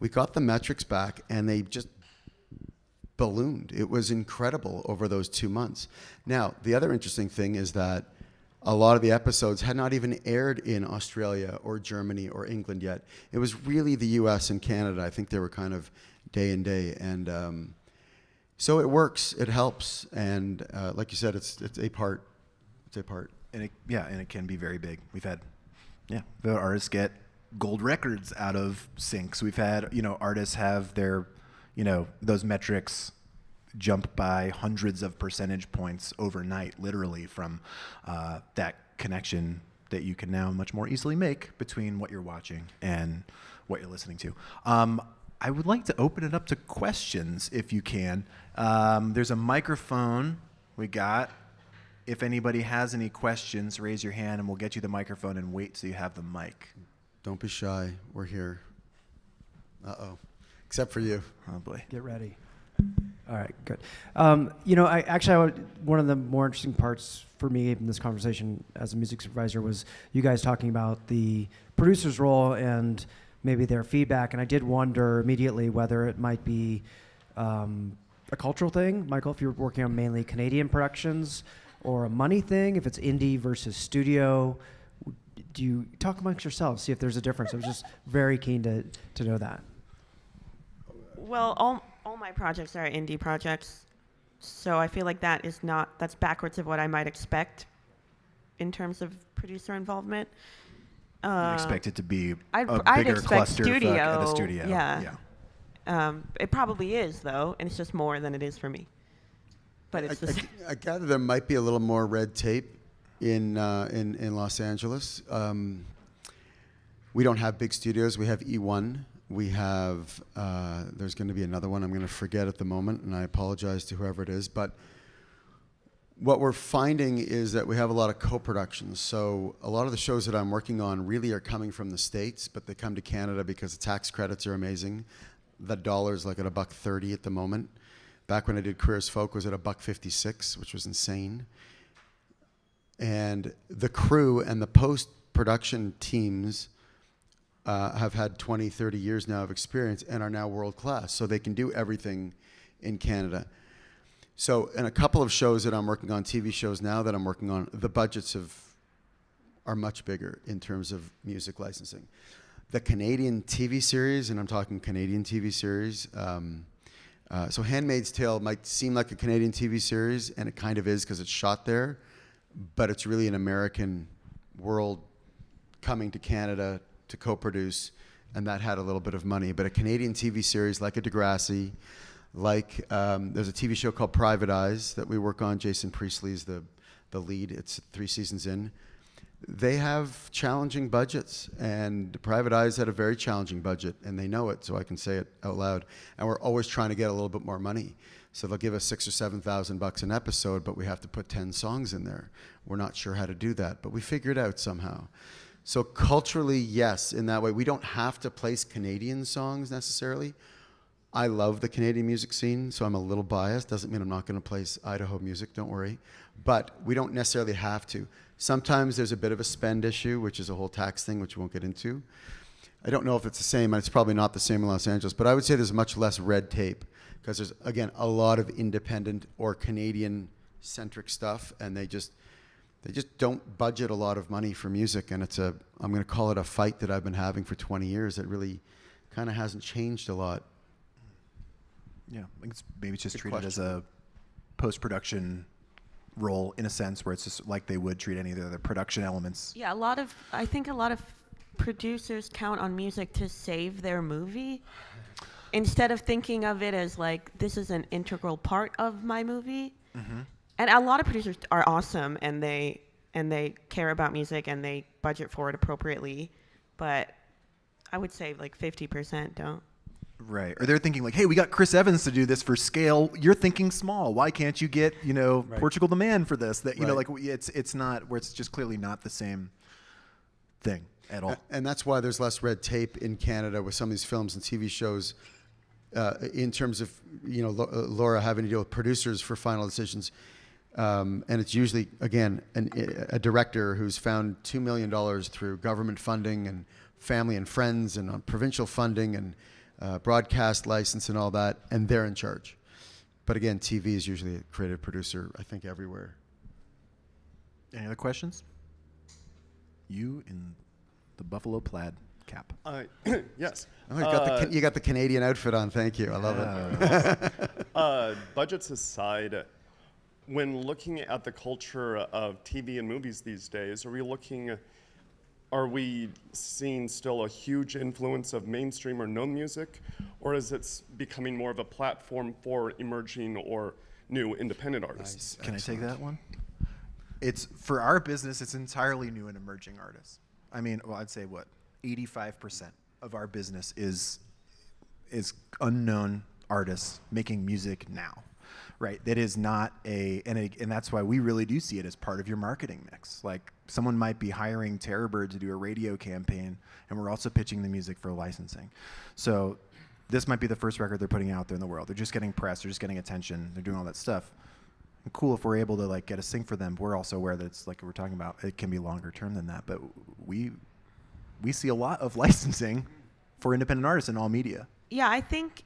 We got the metrics back, and they just ballooned. It was incredible over those 2 months. Now, the other interesting thing is that a lot of the episodes had not even aired in Australia or Germany or England yet. It was really the US and Canada. I think they were kind of day and day. And so it works. It helps. And like you said, it's a part. It's a part. And it can be very big. We've had the artists get gold records out of syncs. We've had, artists have their, those metrics jump by hundreds of percentage points overnight, literally, from that connection that you can now much more easily make between what you're watching and what you're listening to. I would like to open it up to questions, if you can. There's a microphone we got. If anybody has any questions, raise your hand and we'll get you the microphone and wait till you have the mic. Don't be shy. We're here. Uh-oh. Except for you. Oh, boy. Get ready. All right, good. One of the more interesting parts for me in this conversation as a music supervisor was you guys talking about the producer's role and maybe their feedback. And I did wonder immediately whether it might be a cultural thing, Michael, if you're working on mainly Canadian productions, or a money thing, if it's indie versus studio. Do you talk amongst yourselves, see if there's a difference? I was just very keen to know that. Well, all my projects are indie projects, so I feel like that's backwards of what I might expect in terms of producer involvement. You expect it to be I'd bigger expect cluster studio, at the studio. Yeah. It probably is, though, and it's just more than it is for me. But it's the same. I gather there might be a little more red tape in Los Angeles. We don't have big studios. We have E1. We have, there's going to be another one I'm going to forget at the moment, and I apologize to whoever it is. But what we're finding is that we have a lot of co-productions. So a lot of the shows that I'm working on really are coming from the States, but they come to Canada because the tax credits are amazing. The dollar's like at $1.30 at the moment. Back when I did Queer as Folk was at $1.56, which was insane. And the crew and the post-production teams have had 20, 30 years now of experience and are now world-class. So they can do everything in Canada. So in a couple of shows that I'm working on, TV shows now that I'm working on, the budgets are much bigger in terms of music licensing. The Canadian TV series, and I'm talking Canadian TV series, so Handmaid's Tale might seem like a Canadian TV series, and it kind of is because it's shot there, but it's really an American world coming to Canada to co-produce, and that had a little bit of money. But a Canadian TV series like a Degrassi, like there's a TV show called Private Eyes that we work on. Jason Priestley's the lead. It's 3 seasons in. They have challenging budgets, and Private Eyes had a very challenging budget, and they know it, so I can say it out loud. And we're always trying to get a little bit more money. So they'll give us $6,000 or $7,000 an episode, but we have to put 10 songs in there. We're not sure how to do that, but we figure it out somehow. So culturally, yes, in that way. We don't have to place Canadian songs necessarily. I love the Canadian music scene, so I'm a little biased. Doesn't mean I'm not going to place Idaho music, don't worry. But we don't necessarily have to. Sometimes there's a bit of a spend issue, which is a whole tax thing, which we won't get into. I don't know if it's the same, and it's probably not the same in Los Angeles, but I would say there's much less red tape because there's, again, a lot of independent or Canadian-centric stuff, and they just don't budget a lot of money for music, and I'm going to call it a fight that I've been having for 20 years that really kind of hasn't changed a lot. Yeah, I think maybe it's just treated as a post-production role in a sense where it's just like they would treat any of the other production elements. Yeah, I think a lot of producers count on music to save their movie instead of thinking of it as like, this is an integral part of my movie. Mm-hmm. And a lot of producers are awesome, and they care about music and they budget for it appropriately, but I would say like 50% don't. Right. Or they're thinking like, hey, we got Chris Evans to do this for scale. You're thinking small. Why can't you get, Right. Portugal the Man for this? That, Right. like it's not, where it's just clearly not the same thing at all. And that's why there's less red tape in Canada with some of these films and TV shows in terms of, Laura having to deal with producers for final decisions. And it's usually, again, a director who's found $2 million through government funding and family and friends and on provincial funding and broadcast license and all that, and they're in charge. But again, TV is usually a creative producer, I think, everywhere. Any other questions? You in the buffalo plaid cap. Yes. Oh, you got the Canadian outfit on. Thank you. I love it. Budgets aside, when looking at the culture of TV and movies these days, are we seeing still a huge influence of mainstream or known music, or is it becoming more of a platform for emerging or new independent artists? Can I take that one? It's for our business. It's entirely new and emerging artists. I mean, well, I'd say 85% of our business is unknown artists making music now, right? That is not and that's why we really do see it as part of your marketing mix. Like someone might be hiring Terrorbird to do a radio campaign, and we're also pitching the music for licensing. So this might be the first record they're putting out there in the world. They're just getting press. They're just getting attention. They're doing all that stuff. And cool if we're able to like get a sync for them. We're also aware that it's like we're talking about. It can be longer term than that, but we see a lot of licensing for independent artists in all media. Yeah, I think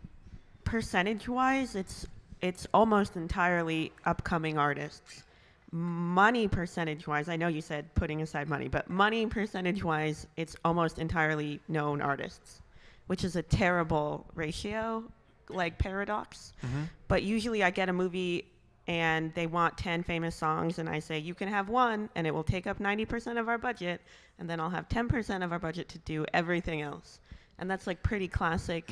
percentage-wise, it's almost entirely upcoming artists. Money percentage-wise, I know you said putting aside money, but money percentage-wise, it's almost entirely known artists, which is a terrible ratio, like paradox. Mm-hmm. But usually I get a movie and they want 10 famous songs, and I say, you can have one, and it will take up 90% of our budget, and then I'll have 10% of our budget to do everything else. And that's like pretty classic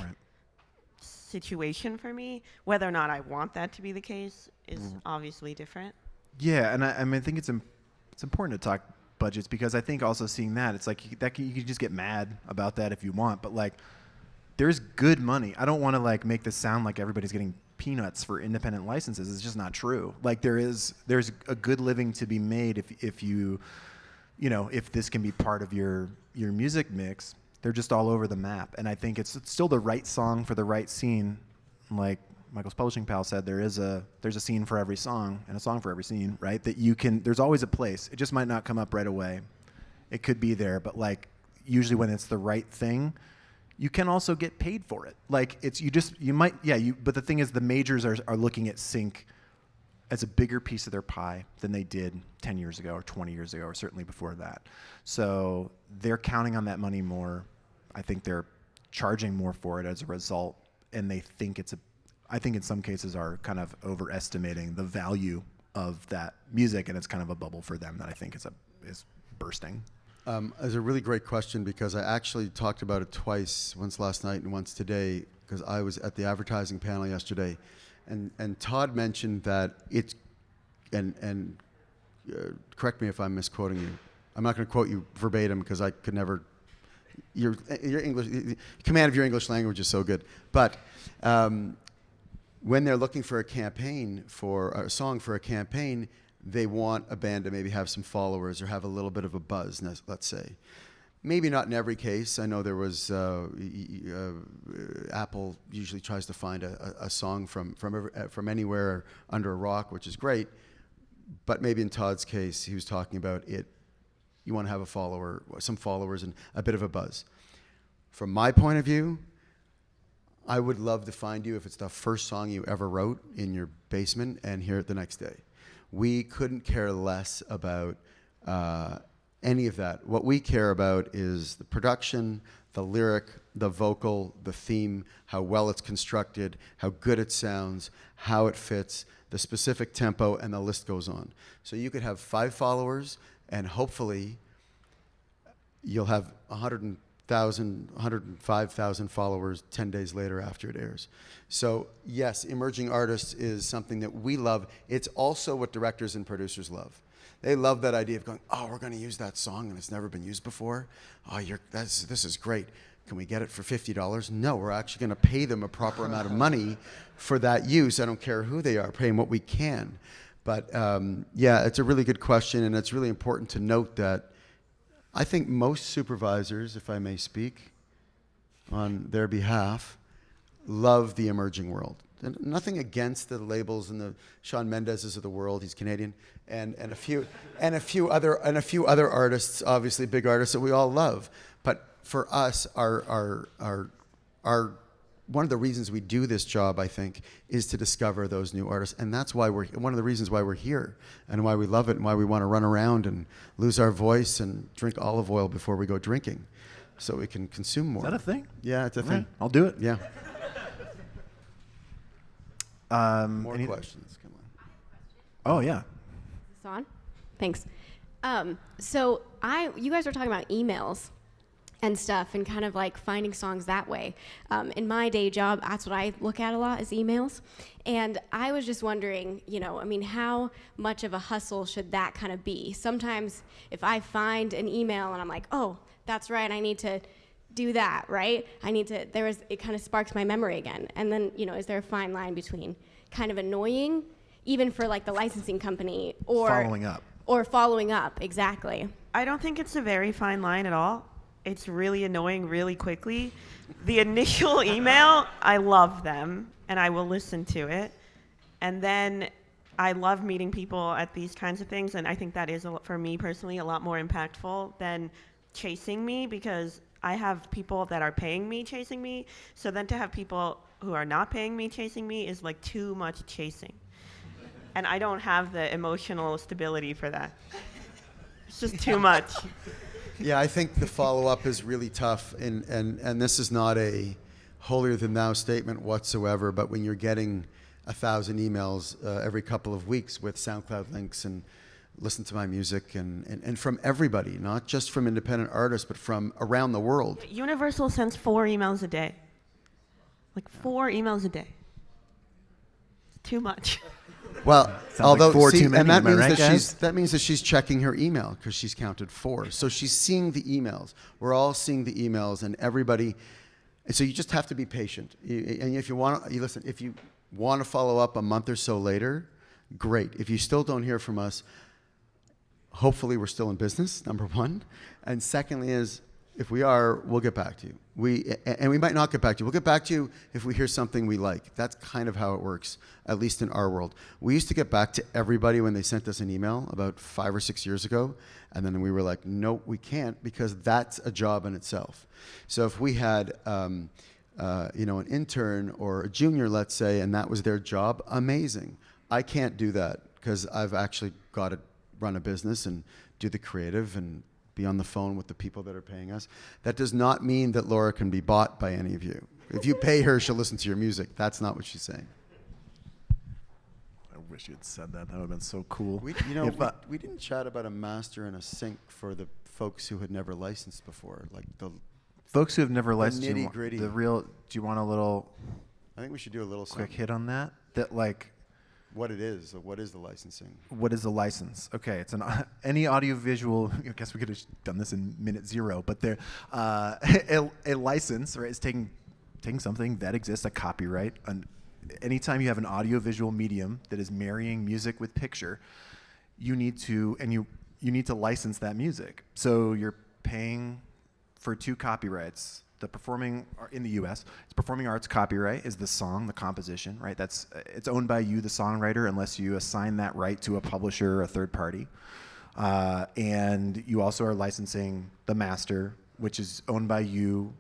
situation for me. Whether or not I want that to be the case is obviously different. Yeah, and I think it's important to talk budgets, because I think also seeing that, it's like you can just get mad about that if you want, but like there's good money. I don't want to like make this sound like everybody's getting peanuts for independent licenses. It's just not true. Like there's a good living to be made if you if this can be part of your music mix. They're just all over the map, and I think it's still the right song for the right scene. Like Michael's publishing pal said, there's a scene for every song and a song for every scene, right? That there's always a place. It just might not come up right away. It could be there, but like usually when it's the right thing, you can also get paid for it. Like but the thing is, the majors are looking at sync as a bigger piece of their pie than they did 10 years ago or 20 years ago, or certainly before that. So they're counting on that money more. I think they're charging more for it as a result, and they think I think in some cases are kind of overestimating the value of that music, and it's kind of a bubble for them that I think is bursting. It's a really great question, because I actually talked about it twice, once last night and once today, because I was at the advertising panel yesterday, and Todd mentioned that it's, and correct me if I'm misquoting you. I'm not going to quote you verbatim because I could never. Your English command of your English language is so good, but when they're looking for a campaign for a song for a campaign, they want a band to maybe have some followers or have a little bit of a buzz, let's say. Maybe not in every case. I know there was Apple usually tries to find a song from anywhere under a rock, which is great. But maybe in Todd's case, he was talking about it. You want to have some followers, and a bit of a buzz. From my point of view, I would love to find you if it's the first song you ever wrote in your basement and hear it the next day. We couldn't care less about any of that. What we care about is the production, the lyric, the vocal, the theme, how well it's constructed, how good it sounds, how it fits, the specific tempo, and the list goes on. So you could have 5 followers, and hopefully you'll have 105,000 followers 10 days later after it airs. So yes, emerging artists is something that we love. It's also what directors and producers love. They love that idea of going, oh, we're going to use that song and it's never been used before. Oh, this is great. Can we get it for $50? No, we're actually going to pay them a proper amount of money for that use. I don't care who they are, pay them what we can. But yeah, it's a really good question, and it's really important to note that I think most supervisors, if I may speak on their behalf, love the emerging world. And nothing against the labels and the Shawn Mendes's of the world. He's Canadian, and a few other artists, obviously big artists that we all love. But for us, our one of the reasons we do this job, I think, is to discover those new artists, and that's why one of the reasons why we're here, and why we love it, and why we want to run around and lose our voice and drink olive oil before we go drinking, so we can consume more. Is that a thing? Yeah, it's a All thing. right, I'll do it. Yeah. More Any- questions? Come on. Oh yeah. Is this on? Thanks. So you guys were talking about emails and stuff, and kind of like finding songs that way. In my day job, that's what I look at a lot, is emails. And I was just wondering, how much of a hustle should that kind of be? Sometimes if I find an email and I'm like, oh, that's right, I need to do that, right? It kind of sparks my memory again. And then, is there a fine line between kind of annoying, even for like the licensing company, or Following up. Or following up, exactly. I don't think it's a very fine line at all. It's really annoying really quickly. The initial email, I love them, and I will listen to it. And then I love meeting people at these kinds of things, and I think that is, for me personally, a lot more impactful than chasing me, because I have people that are paying me chasing me. So then to have people who are not paying me chasing me is like too much chasing. And I don't have the emotional stability for that. It's just too much. Yeah, I think the follow-up is really tough, and this is not a holier-than-thou statement whatsoever, but when you're getting 1,000 emails every couple of weeks with SoundCloud links and listen to my music, and from everybody, not just from independent artists, but from around the world. Universal sends 4 emails a day. Like 4 emails a day. It's too much. Well, Sounds although like 4 too many, and that am I means right, guys? that means that she's checking her email because she's counted 4. So she's seeing the emails. We're all seeing the emails, and everybody. And so you just have to be patient. And if you want to, listen. If you want to follow up a month or so later, great. If you still don't hear from us, hopefully we're still in business. Number one, and secondly is, if we are, we'll get back to you. We might not get back to you. We'll get back to you if we hear something we like. That's kind of how it works, at least in our world. We used to get back to everybody when they sent us an email about 5 or 6 years ago, and then we were like, nope, we can't, because that's a job in itself. So if we had, an intern or a junior, let's say, and that was their job, amazing. I can't do that because I've actually got to run a business and do the creative and be on the phone with the people that are paying us. That does not mean that Laura can be bought by any of you. If you pay her, she'll listen to your music. That's not what she's saying. I wish you had said that. That would have been so cool. We didn't chat about a master and a sync for the folks who had never licensed before, like the Folks who have never licensed, nitty-gritty. the real. Do you want a little I think we should do a little quick something. hit on that? That like. What it is, what is the licensing? What is the license? Okay, it's any audiovisual. I guess we could have done this in minute 0, but there, a license, right, is taking something that exists, a copyright. Anytime you have an audiovisual medium that is marrying music with picture, you need to license that music. So you're paying for 2 copyrights. In the U.S., it's performing arts copyright is the song, the composition, right? It's owned by you, the songwriter, unless you assign that right to a publisher or a third party. And you also are licensing the master, which is owned by you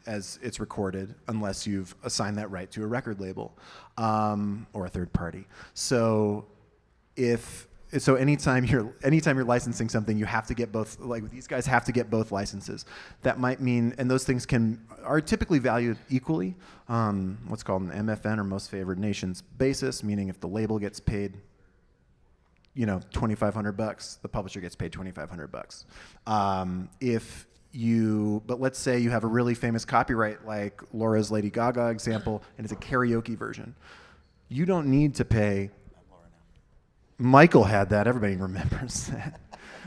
as it's recorded, unless you've assigned that right to a record label or a third party. So if so anytime you're licensing something, you have to get both. Like these guys have to get both licenses. That might mean, and those things are typically valued equally. What's called an MFN, or most favored nations basis, meaning if the label gets paid, $2,500, the publisher gets paid $2,500. But let's say you have a really famous copyright like Laura's Lady Gaga example, and it's a karaoke version. You don't need to pay. Michael had that. Everybody remembers that.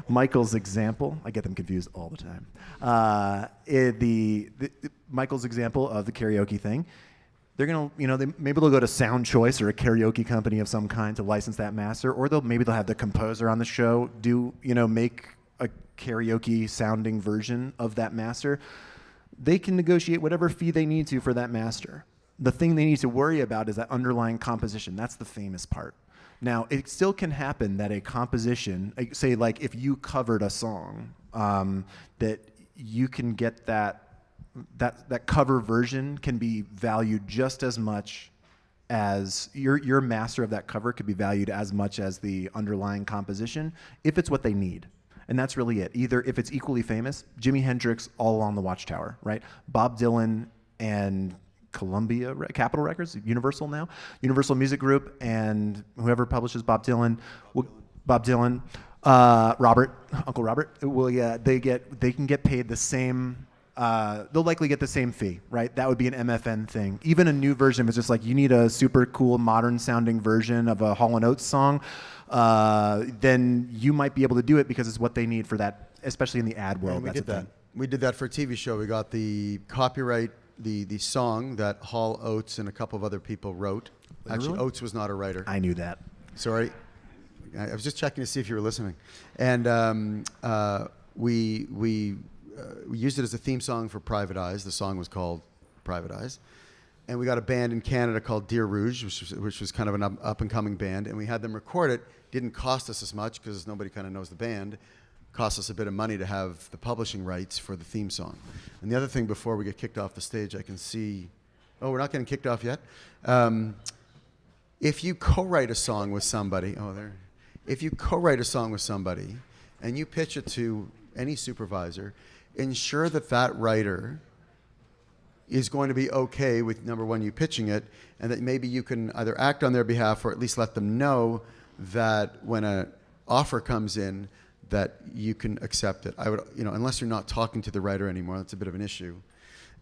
Michael's example. I get them confused all the time. Michael's example of the karaoke thing. They're gonna, maybe they'll go to Sound Choice or a karaoke company of some kind to license that master, or maybe they'll have the composer on the show make a karaoke sounding version of that master. They can negotiate whatever fee they need to for that master. The thing they need to worry about is that underlying composition. That's the famous part. Now, it still can happen that a composition, say like if you covered a song, that you can get that cover version can be valued just as much as your master of that cover could be valued as much as the underlying composition if it's what they need. And that's really it. Either if it's equally famous, Jimi Hendrix, All Along the Watchtower, right? Bob Dylan and Columbia, Capitol Records, Universal now, Universal Music Group, and whoever publishes Bob Dylan, Uncle Robert, they can get paid the same. They'll likely get the same fee, right? That would be an MFN thing. Even a new version, if it's just like you need a super cool modern sounding version of a Hall & Oates song, then you might be able to do it because it's what they need for that, especially in the ad world. We did that. We did that for a TV show. We got the copyright, the song that Hall, Oates, and a couple of other people wrote. Literally? Actually, Oates was not a writer. I knew that. Sorry. I was just checking to see if you were listening. And we used it as a theme song for Private Eyes. The song was called Private Eyes. And we got a band in Canada called Dear Rouge, which was kind of an up-and-coming band. And we had them record it. Didn't cost us as much because nobody kind of knows the band. Cost us a bit of money to have the publishing rights for the theme song. And the other thing before we get kicked off the stage, I can see... Oh, we're not getting kicked off yet? If you co-write a song with somebody... If you co-write a song with somebody and you pitch it to any supervisor, ensure that writer is going to be okay with, number one, you pitching it, and that maybe you can either act on their behalf or at least let them know that when an offer comes in, that you can accept it. I would, unless you're not talking to the writer anymore, that's a bit of an issue.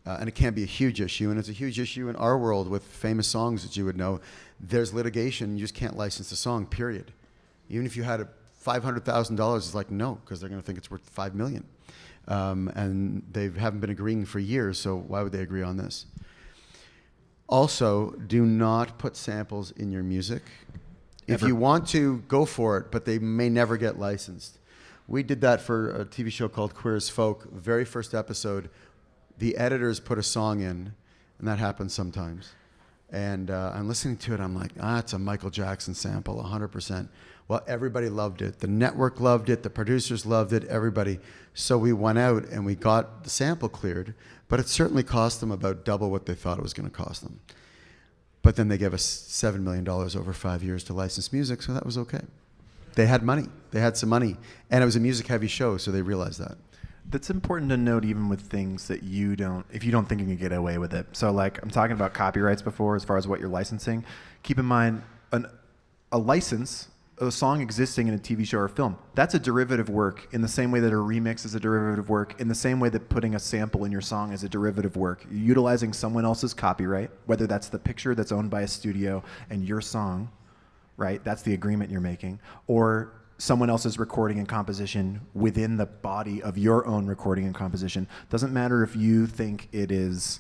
And it can be a huge issue, and it's a huge issue in our world with famous songs that you would know. There's litigation, you just can't license the song, period. Even if you had $500,000, it's like, no, because they're going to think it's worth $5 million. And they haven't been agreeing for years, so why would they agree on this? Also, do not put samples in your music. If you want to, go for it, but they may never get licensed. We did that for a TV show called Queer as Folk. Very first episode, the editors put a song in, and that happens sometimes. And I'm listening to it, I'm like, it's a Michael Jackson sample, 100%. Well, everybody loved it. The network loved it, the producers loved it, everybody. So we went out and we got the sample cleared, but it certainly cost them about double what they thought it was going to cost them. But then they gave us $7 million over 5 years to license music, so that was okay. They had money. They had some money. And it was a music-heavy show, so they realized that. That's important to note even with things that if you don't think you can get away with it. So like I'm talking about copyrights before as far as what you're licensing. Keep in mind a license, a song existing in a TV show or film, that's a derivative work in the same way that a remix is a derivative work, in the same way that putting a sample in your song is a derivative work. You're utilizing someone else's copyright, whether that's the picture that's owned by a studio and your song, right? That's the agreement you're making. Or someone else's recording and composition within the body of your own recording and composition. Doesn't matter if you think it is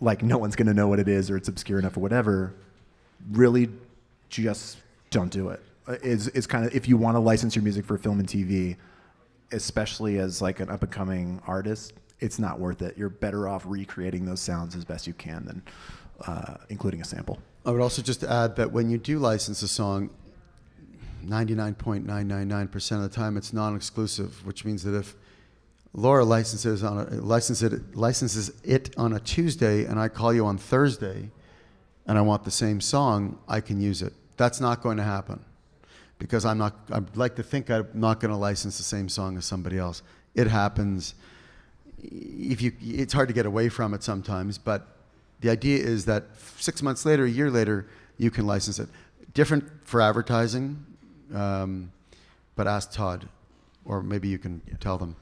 like no one's going to know what it is or it's obscure enough or whatever. Really just don't do it. Is kind of, if you want to license your music for film and TV, especially as like an up and coming artist, it's not worth it. You're better off recreating those sounds as best you can than including a sample. I would also just add that when you do license a song, 99.999% of the time it's non-exclusive, which means that if Laura licenses it on a Tuesday and I call you on Thursday and I want the same song, I can use it. That's not going to happen because I'd like to think I'm not going to license the same song as somebody else. It happens. It's hard to get away from it sometimes, but the idea is that 6 months later, a year later, you can license it. Different for advertising, but ask Todd, or maybe you can tell them.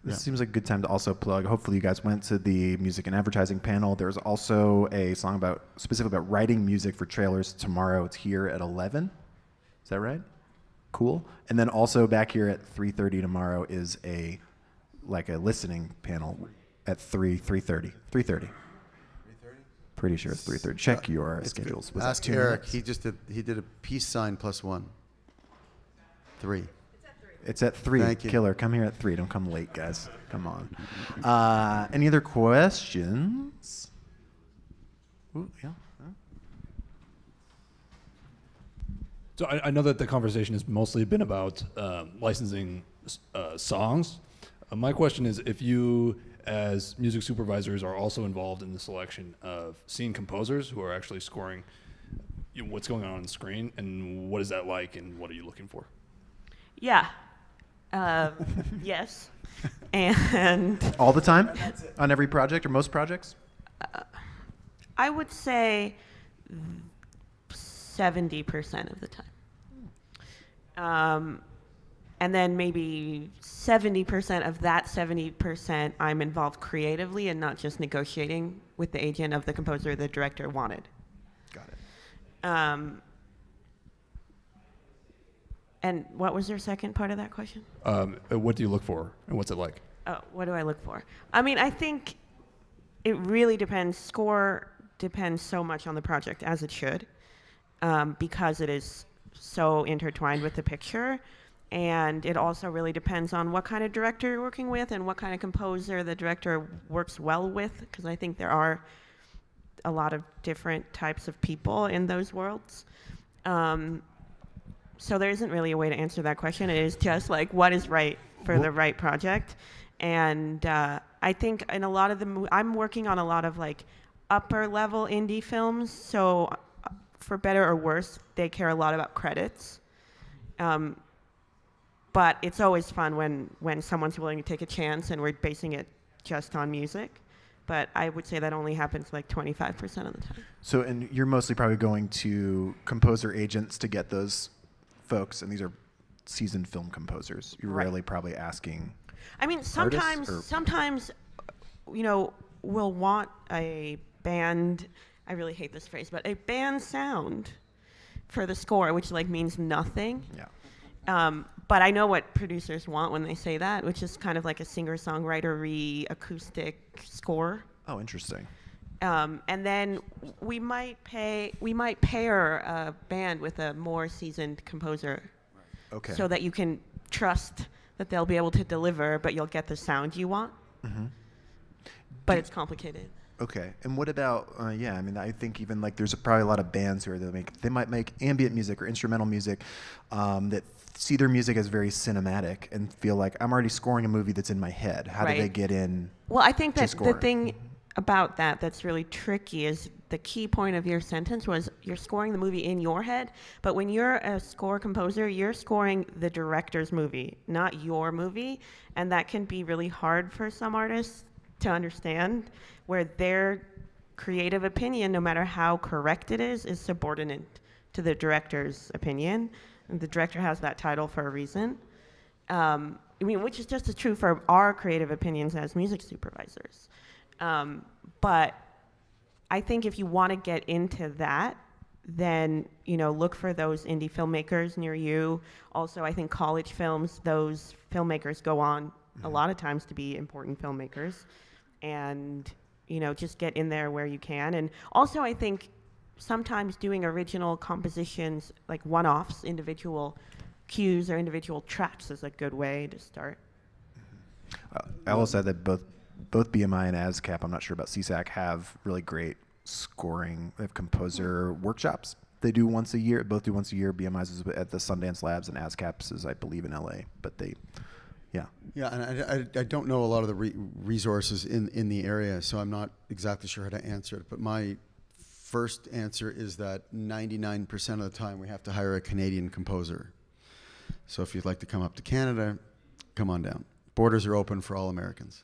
This seems like a good time to also plug. Hopefully you guys went to the music and advertising panel. There's also a song specifically about writing music for trailers tomorrow. It's here at 11. Is that right? Cool. And then also back here at 3:30 tomorrow is a listening panel at 3:30. 3:30. Pretty sure it's 3:30. Check your schedules. Was Ask that 2 Eric. minutes? He did a peace sign +1. 3. It's at 3. Thank you. Killer, come here at 3. Don't come late, guys. Come on. Any other questions? Ooh, yeah. So I know that the conversation has mostly been about licensing songs. My question is, if you, as music supervisors, are also involved in the selection of scene composers who are actually scoring what's going on the screen, and what is that like, and what are you looking for? Yeah. Yes. And All the time? On every project or most projects? I would say 70% of the time. And then maybe 70% of that 70% I'm involved creatively and not just negotiating with the agent of the composer the director wanted. Got it. And what was your second part of that question? What do you look for, and what's it like? Oh, what do I look for? I mean, I think it really depends. Score depends so much on the project, as it should, because it is so intertwined with the picture. And it also really depends on what kind of director you're working with and what kind of composer the director works well with, because I think there are a lot of different types of people in those worlds. So there isn't really a way to answer that question. It is just like what is right for the right project. And I think in a lot of I'm working on a lot of like upper level indie films. So for better or worse, they care a lot about credits. But it's always fun when someone's willing to take a chance and we're basing it just on music. But I would say that only happens like 25% of the time. So, and you're mostly probably going to composer agents to get those folks, and these are seasoned film composers. You're Right. rarely probably asking. I mean, sometimes, we'll want a band. I really hate this phrase, but a band sound for the score, which like means nothing. Yeah. But I know what producers want when they say that, which is kind of like a singer-songwriter-y acoustic score. Oh, interesting. And then we might pair a band with a more seasoned composer, Okay. so that you can trust that they'll be able to deliver, but you'll get the sound you want. Mm-hmm. But it's complicated. Okay. And what about, I mean, I think even like there's probably a lot of bands who they might make ambient music or instrumental music that see their music as very cinematic and feel like I'm already scoring a movie that's in my head. How do they get in? Well, I think to that score? the thing about that's really tricky is the key point of your sentence was you're scoring the movie in your head, but when you're a score composer, you're scoring the director's movie, not your movie, and that can be really hard for some artists to understand, where their creative opinion, no matter how correct it is subordinate to the director's opinion. And the director has that title for a reason. I mean, which is just as true for our creative opinions as music supervisors. But I think if you want to get into that, then, look for those indie filmmakers near you. Also, I think college films, those filmmakers go on a lot of times to be important filmmakers. And, just get in there where you can. And also, I think sometimes doing original compositions, like one-offs, individual cues or individual tracks is a good way to start. I will say that both BMI and ASCAP, I'm not sure about CSAC, have really great scoring. They have composer workshops. They do once a year. Both do once a year. BMI's is at the Sundance Labs, and ASCAP's is, I believe, in LA. But yeah, and I don't know a lot of the resources in the area, so I'm not exactly sure how to answer it. But my first answer is that 99% of the time we have to hire a Canadian composer So if you'd like to come up to Canada, come on down. Borders are open for all Americans.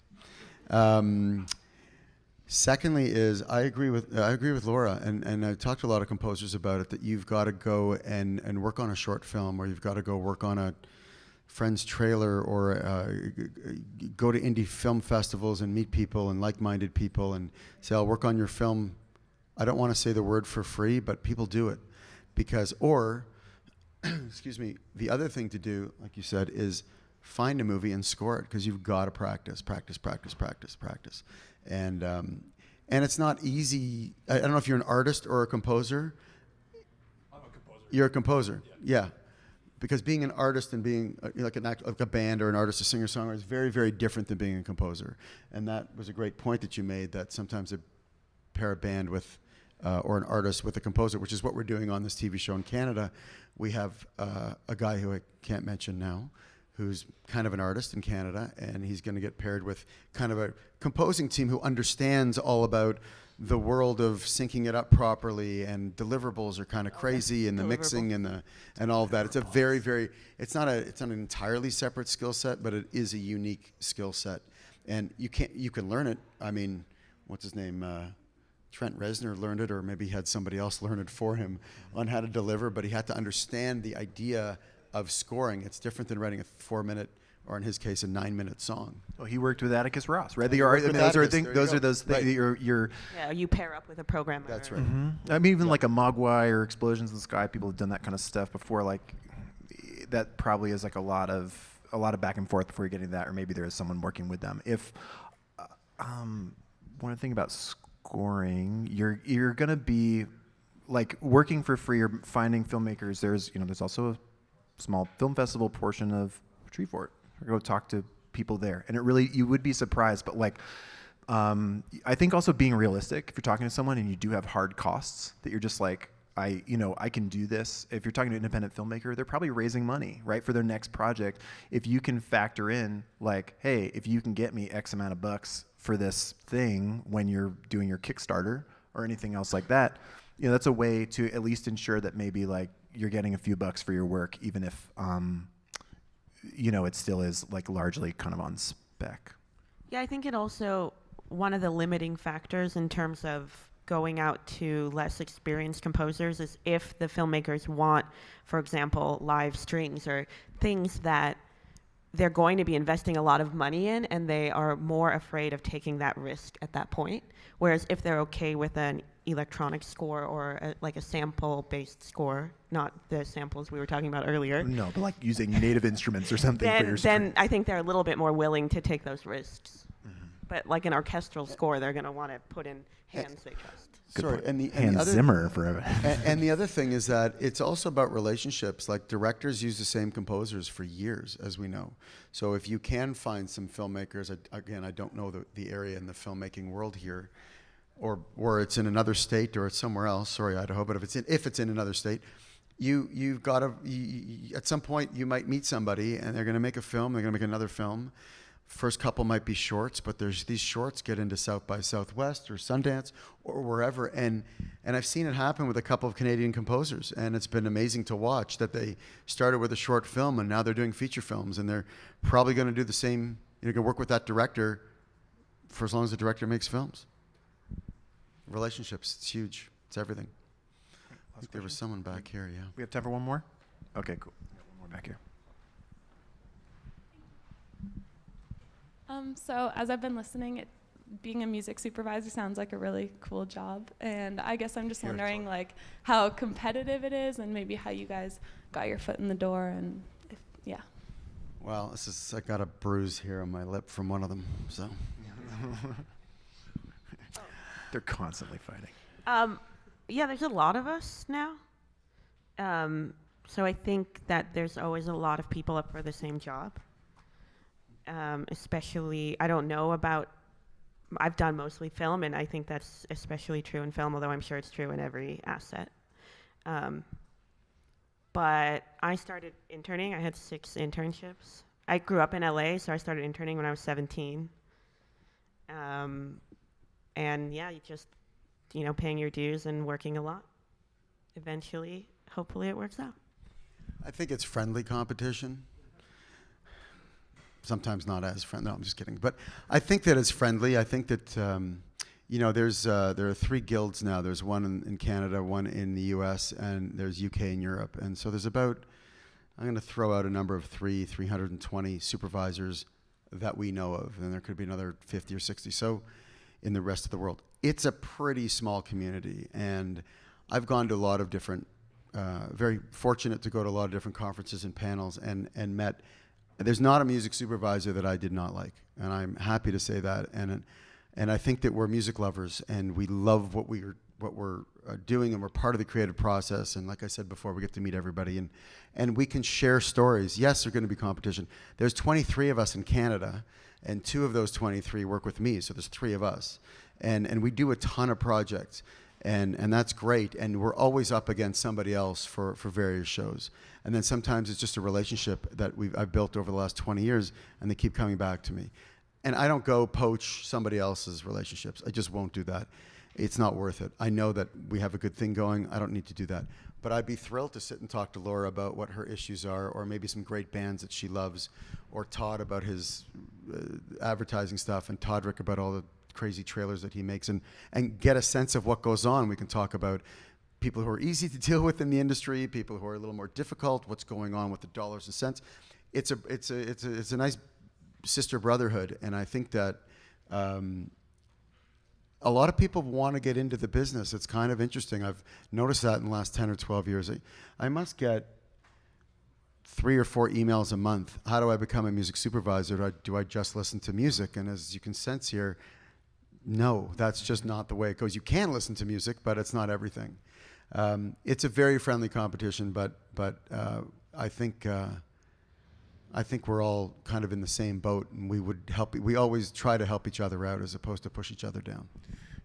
Secondly is I agree with Laura, and I talked to a lot of composers about it, that you've got to go and work on a short film, or you've got to go work on a friend's trailer, or go to indie film festivals and meet people and like-minded people and say, I'll work on your film. I don't want to say the word for free, but people do it because, or, excuse me, the other thing to do, like you said, is find a movie and score it, because you've got to practice. And it's not easy. I don't know if you're an artist or a composer. I'm a composer. You're a composer, yeah. Because being an artist and being like a band or an artist, a singer-songwriter, is very, very different than being a composer. And that was a great point that you made, that sometimes a pair a band with, or an artist with a composer, which is what we're doing on this TV show in Canada. We have a guy who I can't mention now, who's kind of an artist in Canada, and he's going to get paired with kind of a composing team who understands all about the world of syncing it up properly, and deliverables are kind of crazy, and the mixing and all of that. It's a very, very, it's not an entirely separate skill set, but it is a unique skill set. And you can learn it. I mean, what's his name? Trent Reznor learned it, or maybe he had somebody else learn it for him on how to deliver, but he had to understand the idea of scoring. It's different than writing a 4-minute, or in his case, a 9-minute song. Well, he worked with Atticus Ross, right? He worked with Those are Atticus. things. There you Those go. are those things Right. that you're. Yeah, you pair up with a programmer. That's right. I mean, even like a Mogwai or Explosions in the Sky, people have done that kind of stuff before. Like, that probably is like a lot of back and forth before you're getting that, or maybe there is someone working with them. If one thing about scoring, you're gonna be like working for free or finding filmmakers. There's also a small film festival portion of Treefort. Go talk to people there, and you would be surprised. But like, I think also being realistic. If you're talking to someone and you do have hard costs, that you're just like, I can do this. If you're talking to an independent filmmaker, they're probably raising money, right, for their next project. If you can factor in like, hey, if you can get me X amount of bucks for this thing when you're doing your Kickstarter or anything else like that, that's a way to at least ensure that maybe like you're getting a few bucks for your work, even if it still is like largely kind of on spec. Yeah, I think it also, one of the limiting factors in terms of going out to less experienced composers is if the filmmakers want, for example, live strings or things that they're going to be investing a lot of money in, and they are more afraid of taking that risk at that point. Whereas if they're okay with an electronic score or like a sample-based score, not the samples we were talking about earlier, No, but like using native instruments or something for your then I think they're a little bit more willing to take those risks. But like an orchestral score, they're going to want to put in hands they trust. Sorry, and the Hans other Zimmer forever. and the other thing is that it's also about relationships. Like, directors use the same composers for years, as we know. So if you can find some filmmakers, again, I don't know the area in the filmmaking world here, or it's in another state or it's somewhere else. Sorry, Idaho, but if it's in another state, you've got to. At some point, you might meet somebody, and they're going to make a film. They're going to make another film. First couple might be shorts, but there's these shorts get into South by Southwest or Sundance or wherever, and I've seen it happen with a couple of Canadian composers, and it's been amazing to watch that they started with a short film and now they're doing feature films, and they're probably going to do the same. You're going to work with that director for as long as the director makes films. Relationships, it's huge. It's everything. I think there was someone back here, yeah. We have time for one more? Okay, cool. One more back here. So as I've been listening, being a music supervisor sounds like a really cool job. And I guess I'm just wondering like how competitive it is, and maybe how you guys got your foot in the door, and yeah. Well, I got a bruise here on my lip from one of them, so. They're constantly fighting. Yeah, there's a lot of us now. So I think that there's always a lot of people up for the same job. Especially, I don't know about, I've done mostly film, and I think that's especially true in film, although I'm sure it's true in every asset. But I started interning. I had 6 internships. I grew up in LA, so I started interning when I was 17. And yeah, you just, paying your dues and working a lot. Eventually, hopefully it works out. I think it's friendly competition. Sometimes not as friendly. No, I'm just kidding. But I think that it's friendly. I think that there are 3 guilds now. There's one in Canada, one in the U.S., and there's UK and Europe. And so there's about, I'm going to throw out a number of 320 supervisors that we know of, and there could be another 50 or 60. So in the rest of the world, it's a pretty small community. And I've gone to a lot of different, very fortunate to go to a lot of different conferences and panels and met. There's not a music supervisor that I did not like, and I'm happy to say that. And I think that we're music lovers, and we love what we're doing, and we're part of the creative process. And like I said before, we get to meet everybody, and we can share stories. Yes, there's going to be competition. There's 23 of us in Canada, and 2 of those 23 work with me, so there's 3 of us, and we do a ton of projects. And that's great, and we're always up against somebody else for various shows. And then sometimes it's just a relationship that I've built over the last 20 years, and they keep coming back to me. And I don't go poach somebody else's relationships. I just won't do that. It's not worth it. I know that we have a good thing going. I don't need to do that. But I'd be thrilled to sit and talk to Laura about what her issues are, or maybe some great bands that she loves, or Todd about his advertising stuff, and Toddrick about all the crazy trailers that he makes, and get a sense of what goes on. We can talk about people who are easy to deal with in the industry, people who are a little more difficult, what's going on with the dollars and cents. It's a nice sister brotherhood, and I think that a lot of people want to get into the business. It's kind of interesting. I've noticed that in the last 10 or 12 years. I must get 3 or 4 emails a month. How do I become a music supervisor? Do I just listen to music? And as you can sense here, no, that's just not the way it goes. You can listen to music, but it's not everything. It's a very friendly competition, but I think we're all kind of in the same boat, and we always try to help each other out as opposed to push each other down.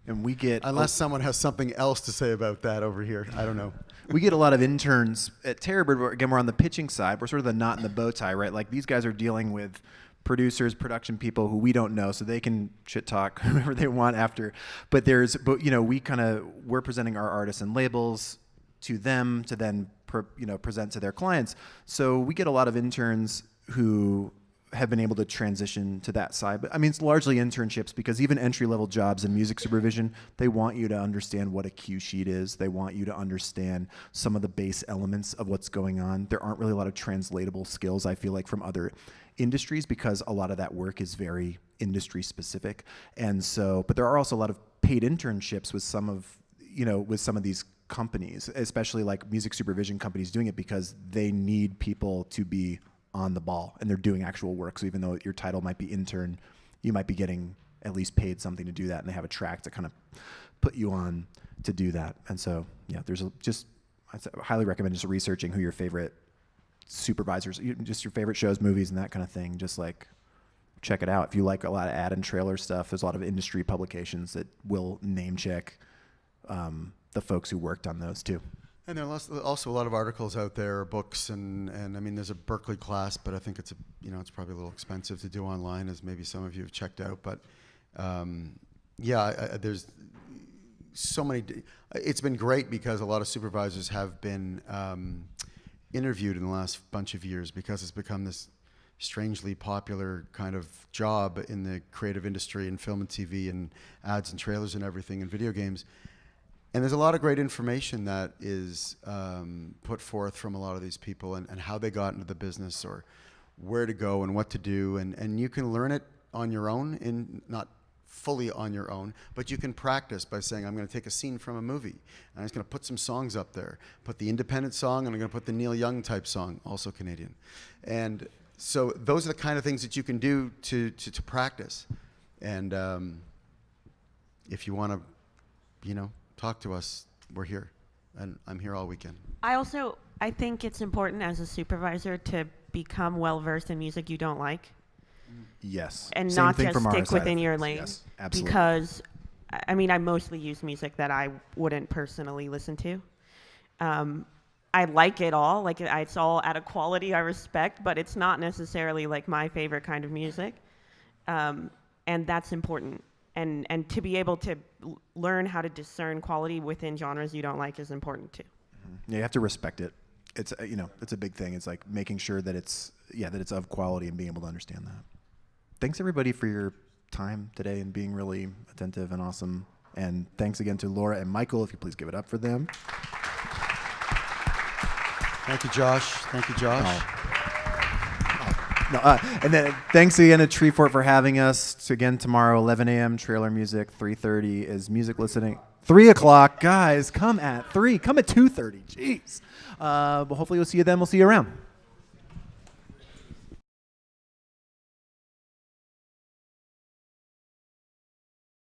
And we get, unless someone has something else to say about that over here, I don't know. We get a lot of interns at Terrorbird. Again, we're on the pitching side. We're sort of the knot in the bow tie, right? Like, these guys are dealing with producers, production people who we don't know, so they can shit talk whoever they want after. But we're presenting our artists and labels to them to then present to their clients. So we get a lot of interns who have been able to transition to that side. But I mean, it's largely internships, because even entry-level jobs in music supervision, they want you to understand what a cue sheet is. They want you to understand some of the base elements of what's going on. There aren't really a lot of translatable skills, I feel like, from other industries, because a lot of that work is very industry specific. And so, but there are also a lot of paid internships with some of these companies, especially like music supervision companies, doing it because they need people to be on the ball, and they're doing actual work. So even though your title might be intern, you might be getting at least paid something to do that, and they have a track to kind of put you on to do that. And so, yeah, I highly recommend just researching who your favorite supervisors, just your favorite shows, movies, and that kind of thing. Just like check it out. If you like a lot of ad and trailer stuff, there's a lot of industry publications that will name check the folks who worked on those too. And there are also a lot of articles out there, books, and I mean, there's a Berkeley class, but I think it's probably a little expensive to do online, as maybe some of you have checked out. But there's so many. It's been great because a lot of supervisors have been interviewed in the last bunch of years, because it's become this strangely popular kind of job in the creative industry, and film and TV and ads and trailers and everything, and video games. And there's a lot of great information that is put forth from a lot of these people, and how they got into the business, or where to go and what to do. And you can learn it on your own, not fully on your own, but you can practice by saying, I'm going to take a scene from a movie, and I'm just going to put some songs up there. Put the independent song, and I'm going to put the Neil Young type song, also Canadian. And so those are the kind of things that you can do to practice. And if you want to, talk to us, we're here, and I'm here all weekend. I think it's important as a supervisor to become well-versed in music you don't like. Yes. And Same not thing just from our stick side of within your things. lane. Yes, absolutely. Because, I mean, I mostly use music that I wouldn't personally listen to. I like it all. Like, it's all at a quality I respect, but it's not necessarily like my favorite kind of music. And that's important. And to be able to learn how to discern quality within genres you don't like is important too. Yeah, you have to respect it. it's it's a big thing. It's like making sure that it's of quality and being able to understand that. Thanks everybody for your time today and being really attentive and awesome. And thanks again to Laura and Michael. If you please give it up for them. Thank you, Josh. Thank you, Josh. And then thanks again to Treefort for having us. So again, tomorrow, 11 a.m. trailer music, 3:30 is music listening. 3 o'clock, guys, come at 3. Come at 2:30. Jeez. But hopefully we'll see you then. We'll see you around.